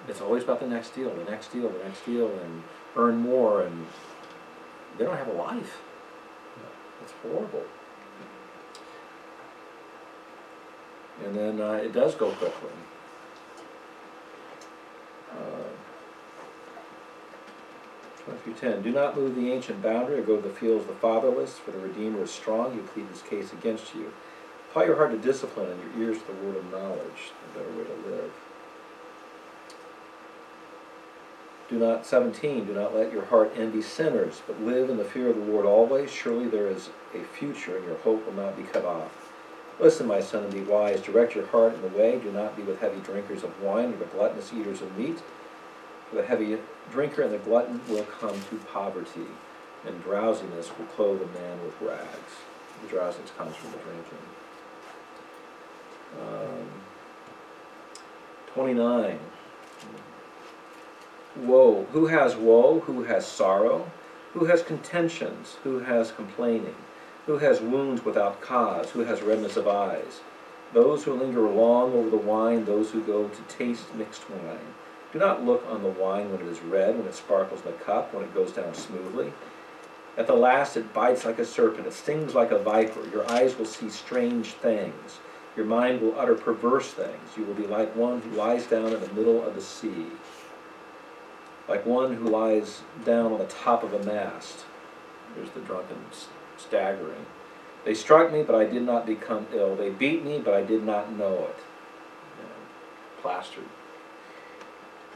It's always about the next deal, the next deal, the next deal, and earn more, and they don't have a life. It's horrible. And then it does go quickly. 23:10. Do not move the ancient boundary or go to the fields of the fatherless, for the Redeemer is strong. He plead his case against you. Apply your heart to discipline and your ears to the word of knowledge, the better way to live. 17. Do not let your heart envy sinners, but live in the fear of the Lord always. Surely there is a future, and your hope will not be cut off. Listen, my son, and be wise. Direct your heart in the way. Do not be with heavy drinkers of wine, or with gluttonous eaters of meat. For the heavy drinker and the glutton will come to poverty, and drowsiness will clothe a man with rags. The drowsiness comes from the drinking. 29. Woe. Who has woe? Who has sorrow? Who has contentions? Who has complaining? Who has wounds without cause? Who has redness of eyes? Those who linger long over the wine, those who go to taste mixed wine. Do not look on the wine when it is red, when it sparkles in the cup, when it goes down smoothly. At the last it bites like a serpent, it stings like a viper. Your eyes will see strange things. Your mind will utter perverse things. You will be like one who lies down in the middle of the sea, like one who lies down on the top of a mast. There's the drunken staggering. They struck me, but I did not become ill. They beat me, but I did not know it. Plastered.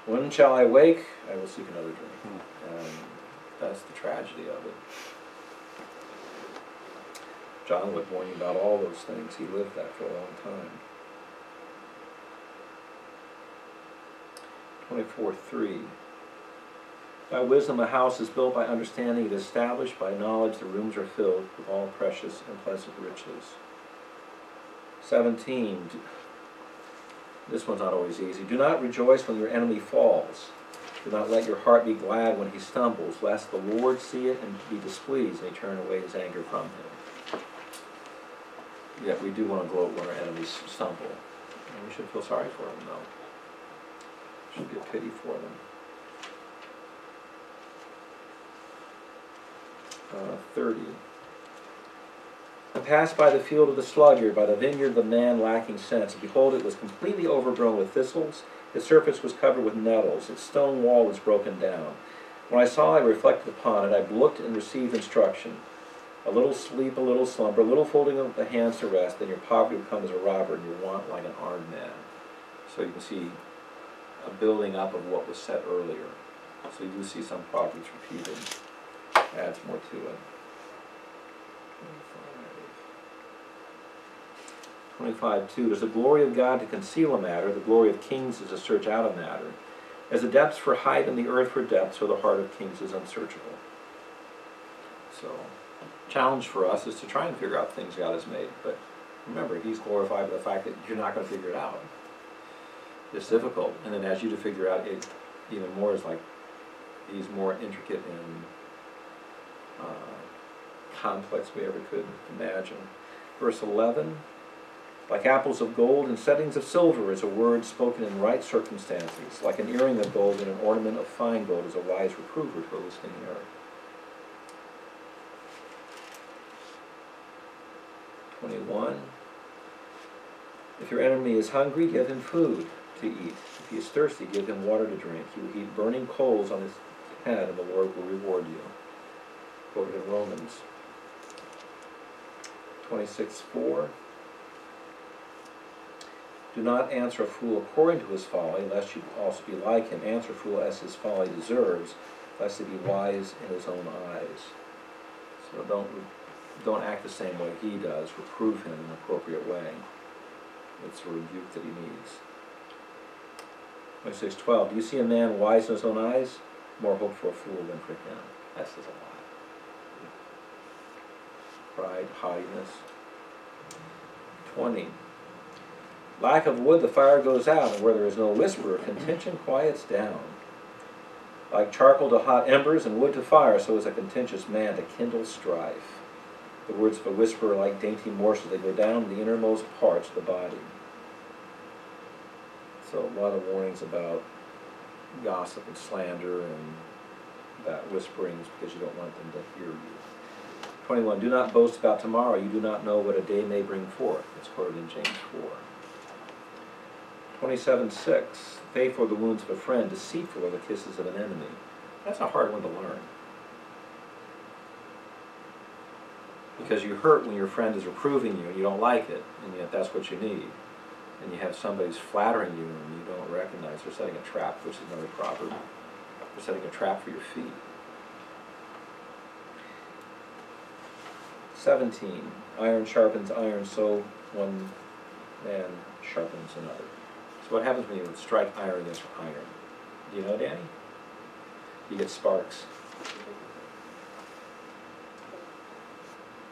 When shall I wake? I will seek another drink. And that's the tragedy of it. John would warn you about all those things. He lived that for a long time. 24:3. By wisdom a house is built, by understanding it is established, by knowledge the rooms are filled with all precious and pleasant riches. 17. This one's not always easy. Do not rejoice when your enemy falls. Do not let your heart be glad when he stumbles, lest the Lord see it and be displeased, and he turn away his anger from him. Yet we do want to gloat when our enemies stumble. And we should feel sorry for them, though. We should get pity for them. 30. I passed by the field of the sluggard, by the vineyard of the man lacking sense. And behold, it was completely overgrown with thistles. Its surface was covered with nettles. Its stone wall was broken down. When I saw, I reflected upon it. I looked and received instruction. A little sleep, a little slumber, a little folding of the hands to rest, then your poverty will come as a robber, and your want like an armed man. So you can see a building up of what was said earlier. So you do see some Proverbs repeated. Adds more to it. 25:2. There's the glory of God to conceal a matter. The glory of kings is to search out a matter. As the depths for height and the earth for depth, so the heart of kings is unsearchable. So, challenge for us is to try and figure out things God has made. But remember, he's glorified by the fact that you're not going to figure it out. It's difficult. And then as you to figure out it even more, is like he's more intricate and complex we ever could imagine. Verse 11. Like apples of gold and settings of silver is a word spoken in right circumstances. Like an earring of gold and an ornament of fine gold is a wise reprover to a listening ear. 21. If your enemy is hungry, give him food to eat. If he is thirsty, give him water to drink. He will heap burning coals on his head, and the Lord will reward you. Quoted in Romans 26:4. Do not answer a fool according to his folly, lest you also be like him. Answer a fool as his folly deserves, lest he be wise in his own eyes. So don't act the same way he does. Reprove him in an appropriate way. It's a rebuke that he needs. 26:12. Do you see a man wise in his own eyes? More hope for a fool than for him. That says a lot. Pride, haughtiness. 20. Lack of wood, the fire goes out, and where there is no whisperer, contention quiets down. Like charcoal to hot embers and wood to fire, so is a contentious man to kindle strife. The words of a whisperer are like dainty morsels. They go down to the innermost parts of the body. So a lot of warnings about gossip and slander and that whisperings because you don't want them to hear you. 21. Do not boast about tomorrow. You do not know what a day may bring forth. It's quoted in James 4. 27:6. Faithful are the wounds of a friend, deceitful are the kisses of an enemy. That's a hard one to learn. Because you hurt when your friend is reproving you and you don't like it, and yet that's what you need. And you have somebody who's flattering you and you don't recognize they're setting a trap, which is another proverb. They're setting a trap for your feet. 17. Iron sharpens iron, so one man sharpens another. So what happens when you strike iron against iron? Do you know, Danny? You get sparks.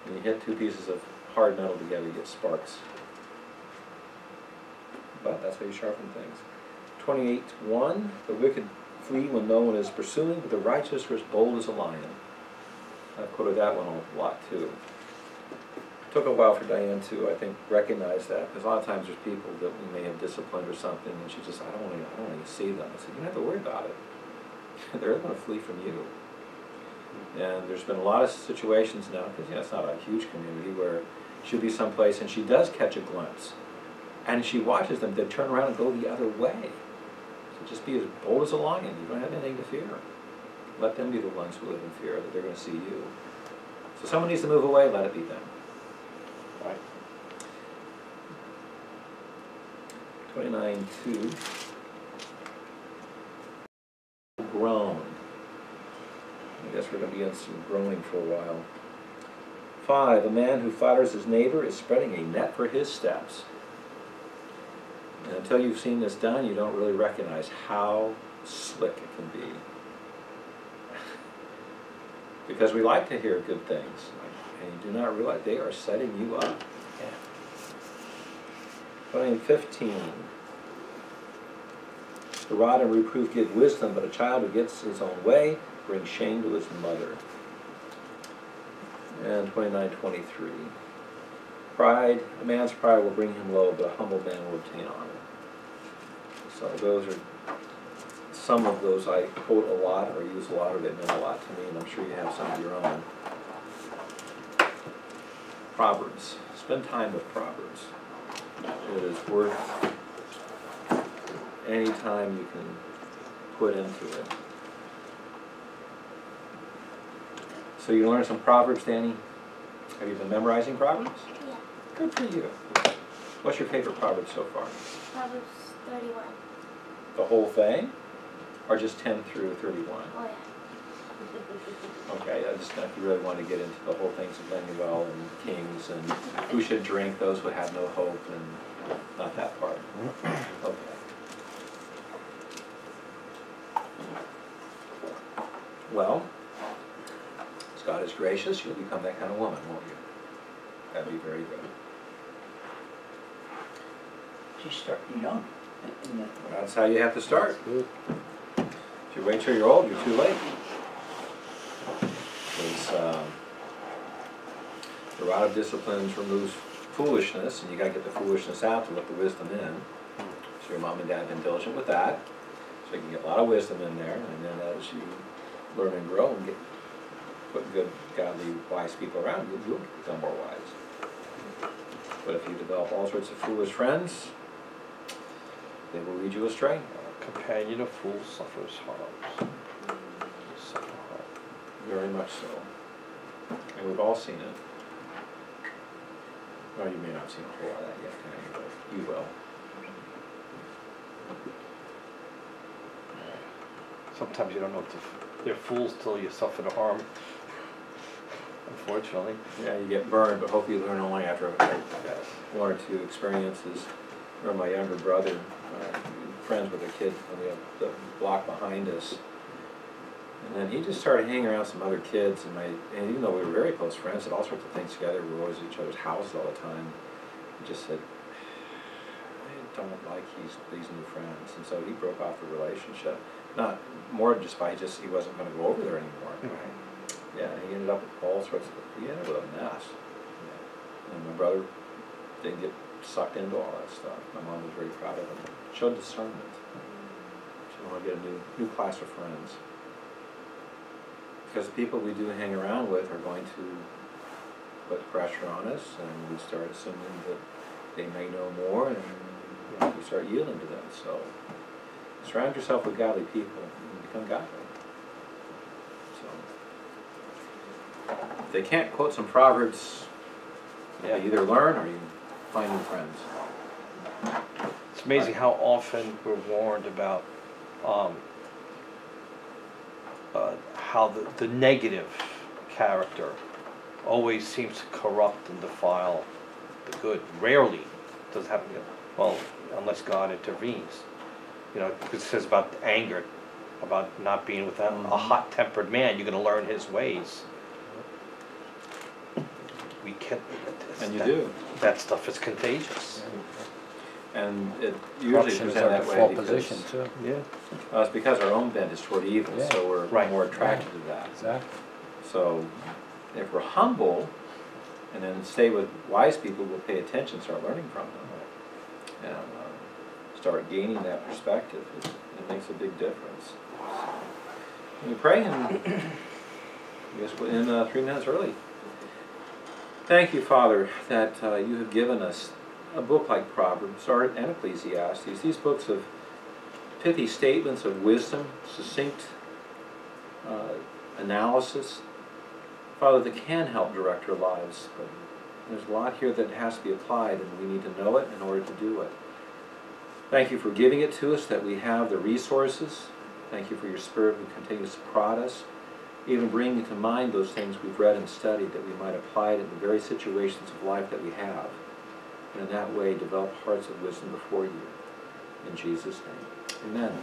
When you hit two pieces of hard metal together, you get sparks. But that's how you sharpen things. 28:1. The wicked flee when no one is pursuing, but the righteous are as bold as a lion. I've quoted that one a lot too. It took a while for Diane to, I think, recognize that, because a lot of times there's people that we may have disciplined or something, and she just, I don't want to see them. I said, you don't have to worry about it. They're going to flee from you. And there's been a lot of situations now, because it's not a huge community, where she'll be someplace and she does catch a glimpse, and she watches them, they turn around and go the other way. So just be as bold as a lion. You don't have anything to fear. Let them be the ones who live in fear, that they're going to see you. So someone needs to move away, let it be them. Right. 29:2. Groan. I guess we're going to be in some groaning for a while. 5. A man who flatters his neighbor is spreading a net for his steps. And until you've seen this done, you don't really recognize how slick it can be. Because we like to hear good things, and you do not realize they are setting you up. Yeah. 15. The rod and reproof give wisdom, but a child who gets his own way brings shame to his mother. And 29:23. Pride, a man's pride will bring him low, but a humble man will obtain honor. So those are some of those I quote a lot or use a lot, or they meant a lot to me, and I'm sure you have some of your own. Proverbs. Spend time with Proverbs. It is worth any time you can put into it. So you learn some Proverbs, Danny? Have you been memorizing Proverbs? Yeah. Good for you. What's your favorite Proverb so far? Proverbs 31. The whole thing? Or just 10 through 31? Oh, yeah. Okay, I just if you really want to get into the whole things of Lemuel and Kings and who should drink, those who have no hope, and not that part. Okay. Well, as God is gracious, you'll become that kind of woman, won't you? That'd be very good. She's starting young. That's how you have to start. If you wait till you're old, you're too late. Because the rod of discipline removes foolishness, and you gotta get the foolishness out to let the wisdom in. So your mom and dad have been diligent with that. So you can get a lot of wisdom in there, and then as you learn and grow and put good, godly, wise people around you, you'll become more wise. But if you develop all sorts of foolish friends, they will lead you astray. Companion of fools suffers harm. Suffer harm. Very much so. And we've all seen it. Well, you may not have seen a whole lot of that yet, but you will. Sometimes you don't know they're fools till you suffer the harm. Unfortunately. Yeah, you get burned, but hopefully you learn only after Yes. one or two experiences. Or my younger brother, friends with a kid on the block behind us. And then he just started hanging around some other kids, and even though we were very close friends, did all sorts of things together, we were always at each other's houses all the time. He just said, I don't like these new friends. And so he broke off the relationship. Not more just by he wasn't going to go over there anymore. Right. Yeah, he ended up with all sorts of, he ended up with a mess. And my brother didn't get sucked into all that stuff. My mom was very proud of him. Showed discernment. She wanted to get a new class of friends. Because the people we do hang around with are going to put pressure on us, and we start assuming that they may know more, and we start yielding to them. So surround yourself with godly people and become godly. So if they can't quote some Proverbs, Yeah. you either learn or you find new friends. It's amazing how often we're warned about how the negative character always seems to corrupt and defile the good. Rarely does it happen, well, unless God intervenes. You know, it says about anger, about not being with a hot-tempered man. You're going to learn his ways. We can. And you do. That stuff is contagious. And it usually Corruption presented is our that way default because position too. Yeah. It's because our own bent is toward evil, Yeah. so we're Right. more attracted to that. Exactly. So if we're humble and then stay with wise people, we'll pay attention, start learning from them, and start gaining that perspective. It makes a big difference. So, we pray, and I guess we're in 3 minutes early. Thank you, Father, that you have given us a book like Proverbs and Ecclesiastes. These books of pithy statements of wisdom, succinct analysis, Father, that can help direct our lives. But there's a lot here that has to be applied, and we need to know it in order to do it. Thank you for giving it to us, that we have the resources. Thank you for your Spirit who continues to prod us, even bringing to mind those things we've read and studied, that we might apply it in the very situations of life that we have. And in that way, develop hearts of wisdom before you. In Jesus' name, amen.